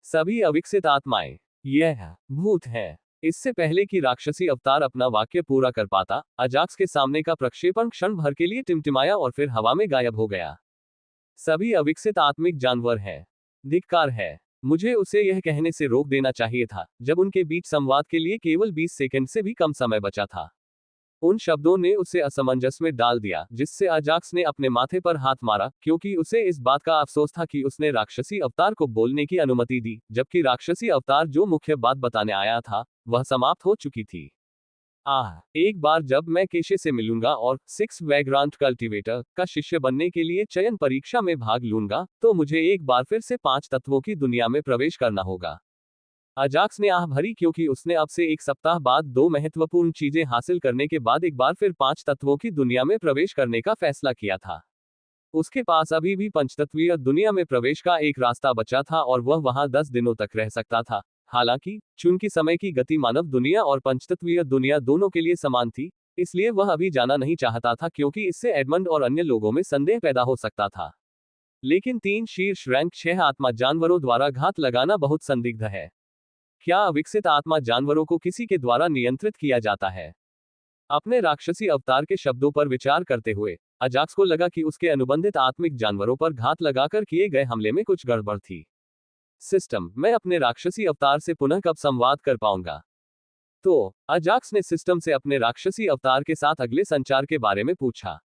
सभी अविकसित आत्माएं, यह भूत है। इससे पहले कि राक्षसी अवतार अपना वाक्य पूरा कर पाता, अजाक्स के सामने का प्रक्षेपण क्षण भर के लिए टिमटिमाया और फिर हवा में गायब हो गया। सभी अविकसित आत्मिक जानवर हैं। धिक्कार है। मुझे उसे यह कहने से रोक देना चाहिए था, जब उनके बीच संवाद के लिए केवल 20 सेकंड से भी कम समय बचा था। उन शब्दों ने उसे असमंजस में डाल दिया, जिससे अजाक्स ने अपने माथे पर हाथ मारा, क्योंकि उसे इस बात का अफसोस था कि उसने राक्षसी अवतार को बोलने की अनुमति दी, जबकि राक्षसी अवतार जो मुख्य बात बताने आया था, वह समाप्त हो चुकी थी। एक बार जब मैं केशे से मिलूंगा और 6 वैग्रांट कल्टीवेटर का शिष्य बनने के लिए चयन परीक्षा में भाग लूंगा, तो मुझे एक बार फिर से 5 तत्वों की दुनिया में प्रवेश करना होगा। अजाक्स ने आह भरी क्योंकि उसने अब से एक सप्ताह बाद दो महत्वपूर्ण चीजें हासिल करने के बाद एक बार फिर पांच तत्वों की दुनिया में प्रवेश करने का फैसला किया था। उसके पास अभी भी पंचतत्वीय दुनिया में प्रवेश का एक रास्ता बचा था और वह वहां 10 दिनों तक रह सकता था। हालांकि चूंकि समय की गति मानव दुनिया और पंचतत्वीय दुनिया दोनों के लिए समान थी, इसलिए वह अभी जाना नहीं चाहता था क्योंकि इससे एडमंड और अन्य लोगों में संदेह पैदा हो सकता था। लेकिन 3 शीर्ष रैंक 6 आत्मा जानवरों द्वारा घात लगाना बहुत संदिग्ध है। क्या अविकसित आत्मा जानवरों को किसी के द्वारा नियंत्रित किया जाता है? अपने राक्षसी अवतार के शब्दों पर विचार करते हुए अजाक्स को लगा कि उसके अनुबंधित आत्मिक जानवरों पर घात लगाकर किए गए हमले में कुछ गड़बड़ थी। सिस्टम, मैं अपने राक्षसी अवतार से पुनः कब संवाद कर पाऊंगा? तो अजाक्स ने सिस्टम से अपने राक्षसी अवतार के साथ अगले संचार के बारे में पूछा।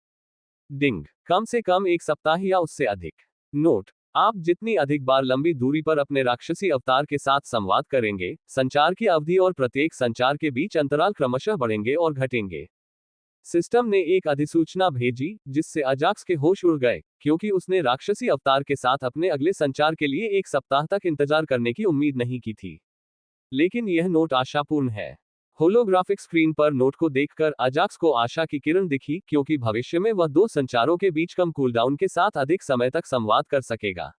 डिंग, कम से कम एक सप्ताह या उससे अधिक। नोट, आप जितनी अधिक बार लंबी दूरी पर अपने राक्षसी अवतार के साथ संवाद करेंगे, संचार की अवधि और प्रत्येक संचार के बीच अंतराल क्रमशः बढ़ेंगे और घटेंगे। सिस्टम ने एक अधिसूचना भेजी जिससे अजाक्स के होश उड़ गए, क्योंकि उसने राक्षसी अवतार के साथ अपने अगले संचार के लिए एक सप्ताह तक इंतजार करने की उम्मीद नहीं की थी। लेकिन यह नोट आशापूर्ण है। होलोग्राफिक स्क्रीन पर नोट को देखकर अजाक्स को आशा की किरण दिखी, क्योंकि भविष्य में वह दो संचारों के बीच कम कूलडाउन के साथ अधिक समय तक संवाद कर सकेगा।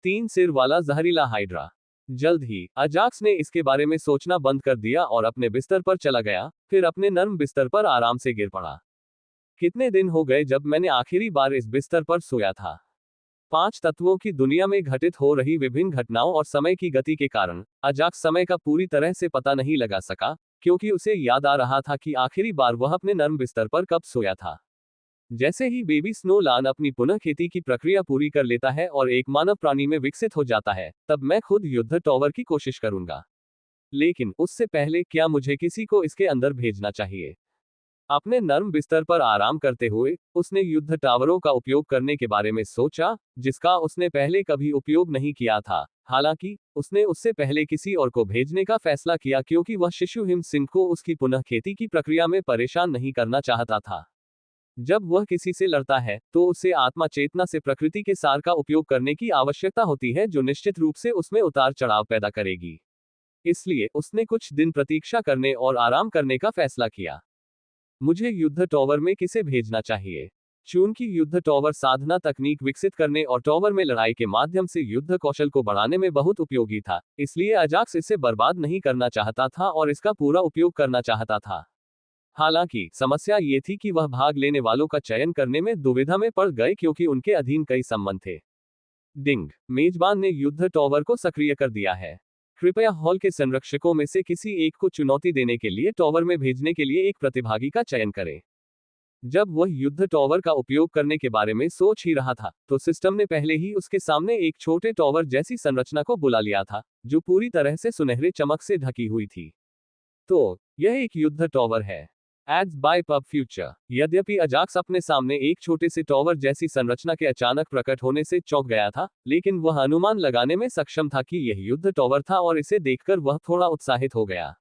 3 सिर वाला जहरीला हाइड्रा। जल्द ही अजाक्स ने इसके बारे में सोचना बंद कर दिया और अपने बिस्तर पर चला गया, फिर अपने नर्म बिस्तर पर आराम से गिर पड़ा। कितने दिन हो गए जब मैंने आखिरी बार इस बिस्तर पर सोया था? 5 तत्वों की दुनिया में घटित हो रही विभिन्न घटनाओं और समय की गति के कारण अजाक्स समय का पूरी तरह से पता नहीं लगा सका, क्योंकि उसे याद आ रहा था कि आखिरी बार वह अपने नर्म बिस्तर पर कब सोया था। जैसे ही बेबी स्नोलान अपनी पुनः खेती की प्रक्रिया पूरी कर लेता है और एक मानव प्राणी में विकसित हो जाता है, तब मैं खुद युद्ध टॉवर की कोशिश करूंगा। लेकिन उससे पहले क्या मुझे किसी को इसके अंदर भेजना चाहिए? अपने नर्म बिस्तर पर आराम करते हुए उसने युद्ध टावरों का उपयोग करने के बारे में सोचा, जिसका उसने पहले कभी उपयोग नहीं किया था। हालांकि उसने उससे पहले किसी और को भेजने का फैसला किया क्योंकि वह शिशु हिम सिंह को उसकी पुनः खेती की प्रक्रिया में परेशान नहीं करना चाहता था। जब वह किसी से लड़ता है तो उसे आत्मा चेतना से प्रकृति के सार का उपयोग करने की आवश्यकता होती है, जो निश्चित रूप से उसमें उतार चढ़ाव पैदा करेगी। इसलिए उसने कुछ दिन प्रतीक्षा करने और आराम करने का फैसला किया। मुझे युद्ध टॉवर में किसे भेजना चाहिए? चूंकि युद्ध टॉवर साधना तकनीक विकसित करने और टॉवर में लड़ाई के माध्यम से युद्ध कौशल को बढ़ाने में बहुत उपयोगी था, इसलिए अजाक्स इसे बर्बाद नहीं करना चाहता था और इसका पूरा उपयोग करना चाहता था। हालांकि समस्या ये थी कि वह भाग लेने वालों का चयन करने में दुविधा में पड़ गए क्योंकि उनके अधीन कई संबंध थे। डिंग, मेजबान ने युद्ध टॉवर को सक्रिय कर दिया है। कृपया हॉल के संरक्षकों में से किसी एक को चुनौती देने के लिए टॉवर में भेजने के लिए एक प्रतिभागी का चयन करें। जब वह युद्ध टॉवर का उपयोग करने के बारे में सोच ही रहा था, तो सिस्टम ने पहले ही उसके सामने एक छोटे टॉवर जैसी संरचना को बुला लिया था, जो पूरी तरह से सुनहरे चमक से ढकी हुई थी। तो यह एक युद्ध टॉवर है। Ads by pub future. यद्यपि अजाक्स अपने सामने एक छोटे से टॉवर जैसी संरचना के अचानक प्रकट होने से चौंक गया था, लेकिन वह अनुमान लगाने में सक्षम था कि यह युद्ध टॉवर था और इसे देखकर वह थोड़ा उत्साहित हो गया।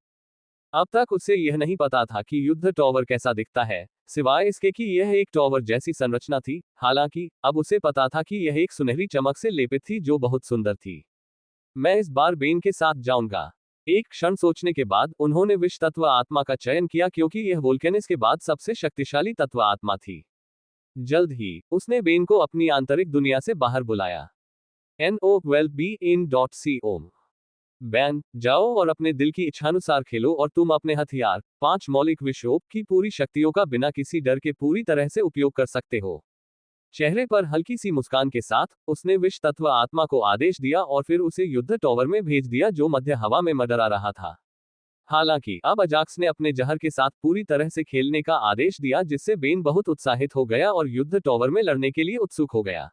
अब तक उसे यह नहीं पता था कि युद्ध टॉवर कैसा दिखता है, सिवाय इसके कि यह एक टॉवर जैसी संरचना थी। हालांकि अब उसे पता था कि यह एक सुनहरी चमक से लेपित थी जो बहुत सुंदर थी। मैं इस बार बेन के साथ जाऊंगा। एक क्षण सोचने के बाद उन्होंने विष तत्व आत्मा का चयन किया क्योंकि यह वोल्केनिस के बाद सबसे शक्तिशाली तत्व आत्मा थी। जल्द ही उसने बेन को अपनी आंतरिक दुनिया से बाहर बुलाया। NO12BIN.CO। बैन, जाओ और अपने दिल की इच्छानुसार खेलो और तुम अपने हथियार 5 मौलिक विषयों की पूरी शक्तियों का बिना किसी डर के पूरी तरह से उपयोग कर सकते हो। चेहरे पर हल्की सी मुस्कान के साथ उसने विष तत्व आत्मा को आदेश दिया और फिर उसे युद्ध टॉवर में भेज दिया जो मध्य हवा में मंडरा रहा था। हालांकि अब अजाक्स ने अपने जहर के साथ पूरी तरह से खेलने का आदेश दिया, जिससे बेन बहुत उत्साहित हो गया और युद्ध टॉवर में लड़ने के लिए उत्सुक हो गया।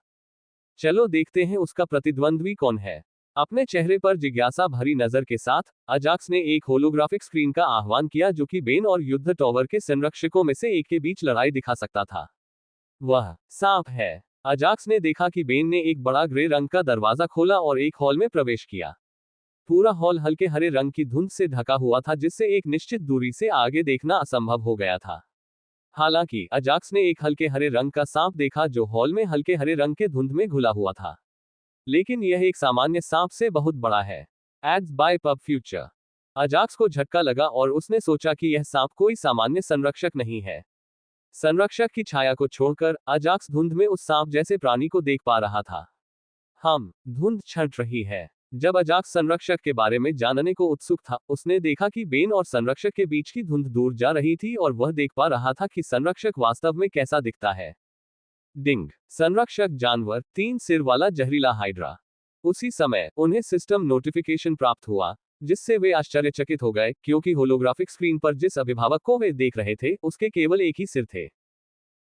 चलो देखते हैं उसका प्रतिद्वंद्वी कौन है। अपने चेहरे पर जिज्ञासा भरी नजर के साथ अजाक्स ने एक होलोग्राफिक स्क्रीन का आह्वान किया जो कि बेन और युद्ध टॉवर के संरक्षकों में से एक के बीच लड़ाई दिखा सकता था। वह सांप है। अजाक्स ने देखा कि बेन ने एक बड़ा ग्रे रंग का दरवाजा खोला और एक हॉल में प्रवेश किया। पूरा हॉल हल्के हरे रंग की धुंध से ढका हुआ था, जिससे एक निश्चित दूरी से आगे देखना असंभव हो गया था। हालांकि अजाक्स ने एक हल्के हरे रंग का सांप देखा जो हॉल में हल्के हरे रंग के धुंध में घुला हुआ था। लेकिन यह एक सामान्य सांप से बहुत बड़ा है। Ads by pub future. Ajax को झटका लगा और उसने सोचा कि यह सांप कोई सामान्य संरक्षक नहीं है। संरक्षक की छाया को छोड़कर अजाक्स धुंध में उस सांप जैसे प्राणी को देख पा रहा था। धुंध छंट रही है। जब अजाक्स संरक्षक के बारे में जानने को उत्सुक था, उसने देखा कि बेन और संरक्षक के बीच की धुंध दूर जा रही थी और वह देख पा रहा था कि संरक्षक वास्तव में कैसा दिखता है। डिंग। संरक्षक जानवर, 3 सिर वाला जहरीला हाइड्रा। उसी समय उन्हें सिस्टम नोटिफिकेशन प्राप्त हुआ, जिससे वे आश्चर्यचकित हो गए, क्योंकि होलोग्राफिक स्क्रीन पर जिस अभिभावक को वे देख रहे थे, उसके केवल एक ही सिर थे।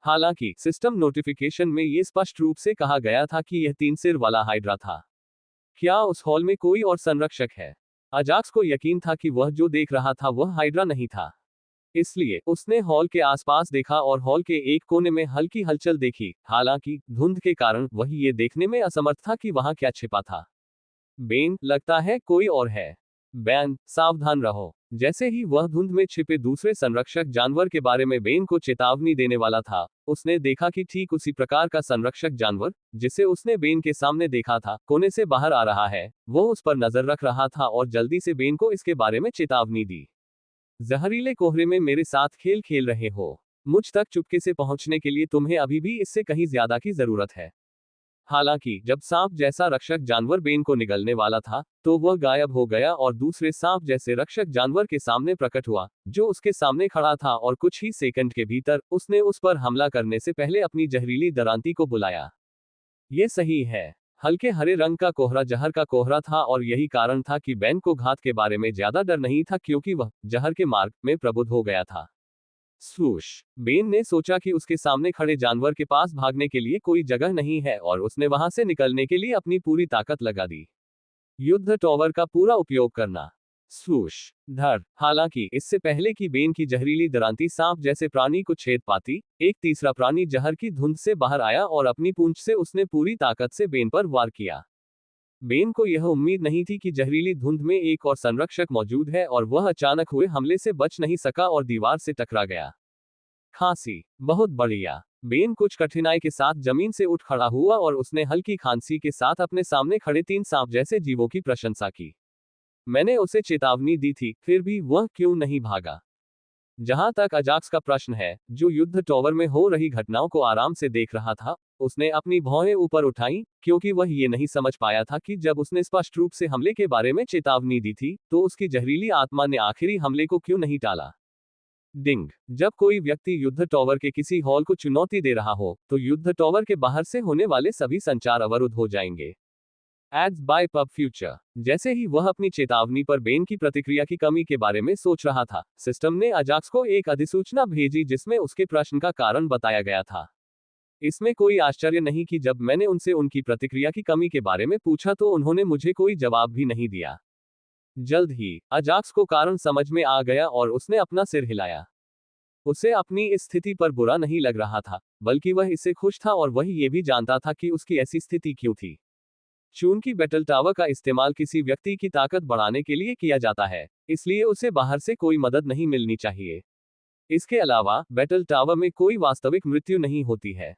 हालांकि सिस्टम नोटिफिकेशन में ये स्पष्ट रूप से कहा गया था कि यह 3 सिर वाला हाइड्रा था। क्या उस हॉल में कोई और संरक्षक है? अजाक्स को यकीन था कि वह जो देख रहा था वह हाइड्रा नहीं था। इसलिए उसने हॉल के आसपास देखा और हॉल के एक कोने में हल्की हलचल देखी। हालांकि धुंध के कारण वह ये देखने में असमर्थ था कि वहां क्या छिपा था। बेन, लगता है कोई और है। बैन, सावधान रहो। जैसे ही वह धुंध में छिपे दूसरे संरक्षक जानवर के बारे में बेन को चेतावनी देने वाला था, उसने देखा कि ठीक उसी प्रकार का संरक्षक जानवर, जिसे उसने बेन के सामने देखा था, कोने से बाहर आ रहा है। वो उस पर नजर रख रहा था और जल्दी से बेन को इसके बारे में चेतावनी दी। जहरीले कोहरे में मेरे साथ खेल खेल रहे हो। मुझ तक चुपके से पहुंचने के लिए तुम्हें अभी भी इससे कहीं ज्यादा की जरूरत है। हालांकि जब सांप जैसा रक्षक जानवर बेन को निगलने वाला था, तो वह गायब हो गया और दूसरे सांप जैसे रक्षक जानवर के सामने प्रकट हुआ, जो उसके सामने खड़ा था और कुछ ही सेकंड के भीतर उसने उस पर हमला करने से पहले अपनी जहरीली दरांती को बुलाया। ये सही है। हल्के हरे रंग का कोहरा जहर का कोहरा था और यही कारण था कि बेन को घात के बारे में ज्यादा डर नहीं था, क्योंकि वह जहर के मार्ग में प्रबुद्ध हो गया था। स्वूश। बेन ने सोचा कि उसके सामने खड़े जानवर के पास भागने के लिए कोई जगह नहीं है और उसने वहां से निकलने के लिए अपनी पूरी ताकत लगा दी। युद्ध टॉवर का पूरा उपयोग करना। स्वूश। धर। हालांकि इससे पहले कि बेन की जहरीली दरांती सांप जैसे प्राणी को छेद पाती, एक तीसरा प्राणी जहर की धुंध से बाहर आया और अपनी पूंछ से उसने पूरी ताकत से बेन पर वार किया। बेन को यह उम्मीद नहीं थी कि जहरीली धुंध में एक और संरक्षक मौजूद है और वह अचानक हुए हमले से बच नहीं सका और दीवार से टकरा गया। खांसी। बहुत बढ़िया। बेन कुछ कठिनाई के साथ जमीन से उठ खड़ा हुआ और उसने हल्की खांसी के साथ अपने सामने खड़े 3 सांप जैसे जीवों की प्रशंसा की। मैंने उसे चेतावनी दी थी, फिर भी वह क्यों नहीं भागा? जहां तक अजाक्स का प्रश्न है, जो युद्ध टॉवर में हो रही घटनाओं को आराम से देख रहा था, उसने अपनी भौहें ऊपर उठाई, क्योंकि वह ये नहीं समझ पाया था कि जब उसने स्पष्ट रूप से हमले के बारे में चेतावनी दी थी, तो उसकी जहरीली आत्मा ने आखिरी हमले को क्यों नहीं टाला। डिंग। जब कोई व्यक्ति युद्ध टॉवर के किसी हॉल को चुनौती दे रहा हो, तो युद्ध टॉवर के बाहर से होने वाले सभी संचार अवरुद्ध हो जाएंगे। Ads by pub future. जैसे ही वह अपनी चेतावनी पर बेन की प्रतिक्रिया की कमी के बारे में सोच रहा था, सिस्टम ने अजाक्स को एक अधिसूचना भेजी जिसमें उसके प्रश्न का कारण बताया गया था। इसमें कोई आश्चर्य नहीं कि जब मैंने उनसे उनकी प्रतिक्रिया की कमी के बारे में पूछा तो उन्होंने मुझे कोई जवाब भी नहीं दिया। जल्द ही अजाक्स को कारण समझ में आ गया और उसने अपना सिर हिलाया। उसे अपनी इस स्थिति पर बुरा नहीं लग रहा था, बल्कि वह इससे खुश था और वह ये भी जानता था कि उसकी ऐसी स्थिति क्यों थी। चूंकि बैटल टावर का इस्तेमाल किसी व्यक्ति की ताकत बढ़ाने के लिए किया जाता है, इसलिए उसे बाहर से कोई मदद नहीं मिलनी चाहिए। इसके अलावा बैटल टावर में कोई वास्तविक मृत्यु नहीं होती है।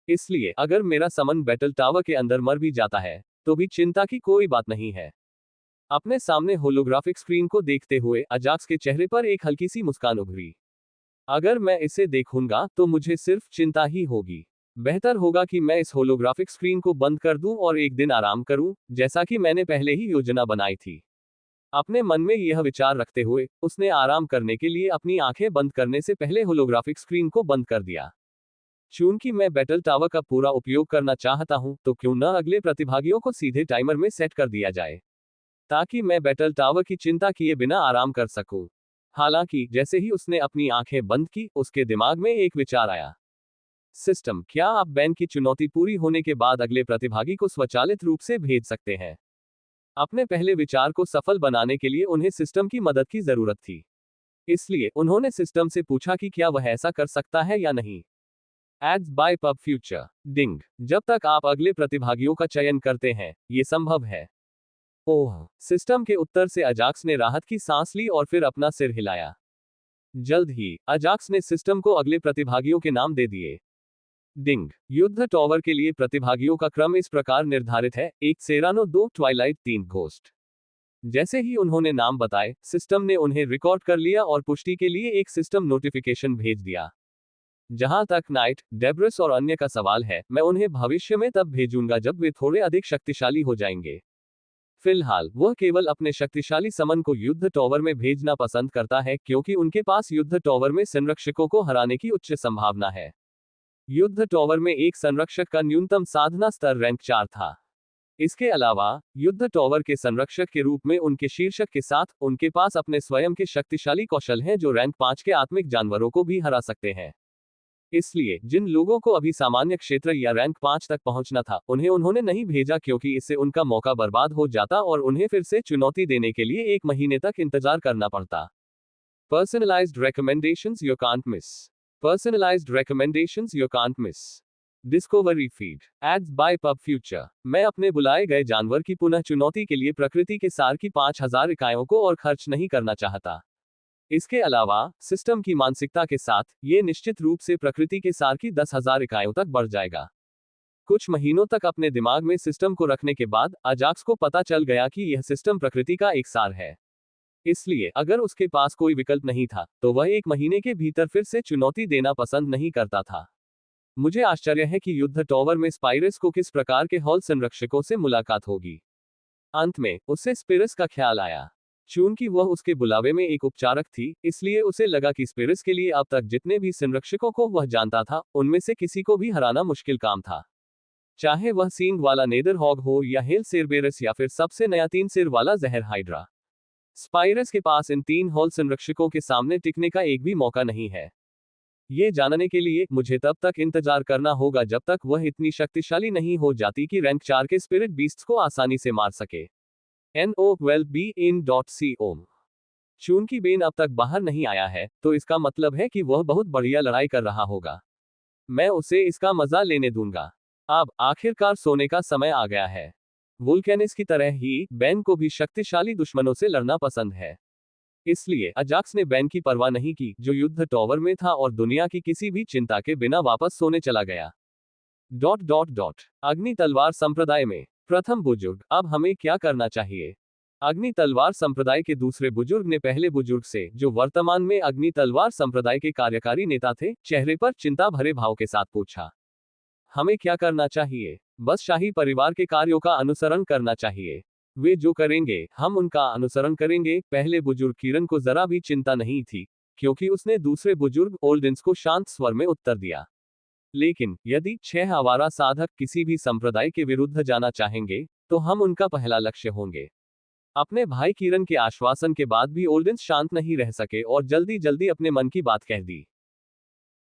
इसलिए अगर मेरा समन बैटल टावर के अंदर मर भी जाता है, तो भी चिंता की कोई बात नहीं है। अपने सामने होलोग्राफिक स्क्रीन को देखते हुए अजाक्स के चेहरे पर एक हल्की सी मुस्कान उभरी। अगर मैं इसे देखूंगा तो मुझे सिर्फ चिंता ही होगी। बेहतर होगा कि मैं इस होलोग्राफिक स्क्रीन को बंद कर दूं और एक दिन आराम करूं, जैसा कि मैंने पहले ही योजना बनाई थी। अपने मन में यह विचार रखते हुए उसने आराम करने के लिए अपनी आंखें बंद करने से पहले होलोग्राफिक स्क्रीन को बंद कर दिया। चूंकि मैं बैटल टावर का पूरा उपयोग करना चाहता हूं, तो क्यों न अगले प्रतिभागियों को सीधे टाइमर में सेट कर दिया जाए, ताकि मैं बैटल टावर की चिंता किए बिना आराम कर सकूं। हालांकि जैसे ही उसने अपनी आंखें बंद की, उसके दिमाग में एक विचार आया। सिस्टम, क्या आप बैन की चुनौती पूरी होने के बाद अगले प्रतिभागी को स्वचालित रूप से भेज सकते हैं? अपने पहले विचार को सफल बनाने के लिए उन्हें सिस्टम की मदद की जरूरत थी। इसलिए उन्होंने सिस्टम से पूछा कि क्या वह ऐसा कर सकता है या नहीं। Ads by pub future. Ding. जब तक आप अगले प्रतिभागियों का चयन करते हैं, ये संभव है। ओह। सिस्टम के उत्तर से अजाक्स ने राहत की सांस ली और फिर अपना सिर हिलाया। जल्द ही अजाक्स ने सिस्टम को अगले प्रतिभागियों के नाम दे दिए। डिंग। युद्ध टॉवर के लिए प्रतिभागियों का क्रम इस प्रकार निर्धारित है: 1 सेरानो, 2 ट्वाइलाइट, 3 घोस्ट। जैसे ही उन्होंने नाम बताए, सिस्टम ने उन्हें रिकॉर्ड कर लिया और पुष्टि के लिए एक सिस्टम नोटिफिकेशन भेज दिया। जहां तक नाइट, डेब्रस और अन्य का सवाल है, मैं उन्हें भविष्य में तब भेजूंगा जब वे थोड़े अधिक शक्तिशाली हो जाएंगे। फिलहाल वह केवल अपने शक्तिशाली समन को युद्ध टॉवर में भेजना पसंद करता है क्योंकि उनके पास युद्ध टॉवर में संरक्षकों को हराने की उच्च संभावना है। युद्ध टॉवर में एक संरक्षक का न्यूनतम साधना स्तर रैंक 4 था। इसके अलावा युद्ध टॉवर के संरक्षक के रूप में उनके शीर्षक के साथ उनके पास अपने स्वयं के शक्तिशाली कौशल हैं जो रैंक 5 के आत्मिक जानवरों को भी हरा सकते हैं। इसलिए जिन लोगों को अभी सामान्य क्षेत्र या रैंक 5 तक पहुंचना था, उन्हें उन्होंने नहीं भेजा क्योंकि इससे उनका मौका बर्बाद हो जाता और उन्हें फिर से चुनौती देने के लिए 1 महीने तक इंतजार करना पड़ता। Personalized recommendations you can't miss. Personalized recommendations you can't miss. Discovery feed ads by pub future. मैं अपने बुलाए गए जानवर की पुनः चुनौती के लिए प्रकृति के सार की 5000 इकाइयों को और खर्च नहीं करना चाहता। इसके अलावा सिस्टम की मानसिकता के साथ ये निश्चित रूप से प्रकृति के सार की 10,000 इकाइयों तक बढ़ जाएगा। कुछ महीनों तक अपने दिमाग में सिस्टम को रखने के बाद अजाक्स को पता चल गया कि यह सिस्टम प्रकृति का एक सार है। इसलिए अगर उसके पास कोई विकल्प नहीं था, तो वह 1 महीने के भीतर फिर से चुनौती देना पसंद नहीं करता था। मुझे आश्चर्य है कि युद्ध टॉवर में स्पाइरस को किस प्रकार के हॉल संरक्षकों से मुलाकात होगी। अंत में उसे स्पिरस का ख्याल आया। चूंकि वह उसके बुलावे में एक उपचारक थी, इसलिए उसे लगा कि स्पिरस के लिए अब तक जितने भी संरक्षकों को वह जानता था, उनमें से किसी को भी हराना मुश्किल काम था। चाहे वह सींग वाला नेदरहॉग हो या हेल सेरबेरस या फिर सबसे नया 3 सिर वाला जहर हाइड्रा। स्पाइरस के पास इन 3 हॉल संरक्षकों के सामने टिकने का एक भी मौका नहीं है। ये जानने के लिए मुझे तब तक इंतजार करना होगा जब तक वह इतनी शक्तिशाली नहीं हो जाती कि रैंक 4 के स्पिरिट बीस्ट्स को आसानी से मार सके। NOWELLBEIN.CO। चूंकि बेन अब तक बाहर नहीं आया है, तो इसका मतलब है कि वह बहुत बढ़िया लड़ाई कर रहा होगा। मैं उसे इसका मजा लेने दूंगा। अब आखिरकार सोने का समय आ गया है। वुल्केनिस की तरह ही बेन को भी शक्तिशाली दुश्मनों से लड़ना पसंद है। इसलिए अजाक्स ने बेन की परवाह नहीं की, जो युद्ध टॉवर में था, और दुनिया की किसी भी चिंता के बिना वापस सोने चला गया। अग्नि तलवार संप्रदाय में प्रथम बुजुर्ग। अब हमें क्या करना चाहिए? अग्नि तलवार संप्रदाय के दूसरे बुजुर्ग ने पहले बुजुर्ग से, जो वर्तमान में अग्नि तलवार संप्रदाय के कार्यकारी नेता थे, चेहरे पर चिंता भरे भाव के साथ पूछा। हमें क्या करना चाहिए? बस शाही परिवार के कार्यों का अनुसरण करना चाहिए। वे जो करेंगे, हम उनका अनुसरण करेंगे। पहले बुजुर्ग किरण को जरा भी चिंता नहीं थी, क्योंकि उसने दूसरे बुजुर्ग ओल्डेंस को शांत स्वर में उत्तर दिया। लेकिन यदि 6 आवारा साधक किसी भी संप्रदाय के विरुद्ध जाना चाहेंगे, तो हम उनका पहला लक्ष्य होंगे। अपने भाई किरण के आश्वासन के बाद भी ओल्डेंस शांत नहीं रह सके और जल्दी जल्दी अपने मन की बात कह दी।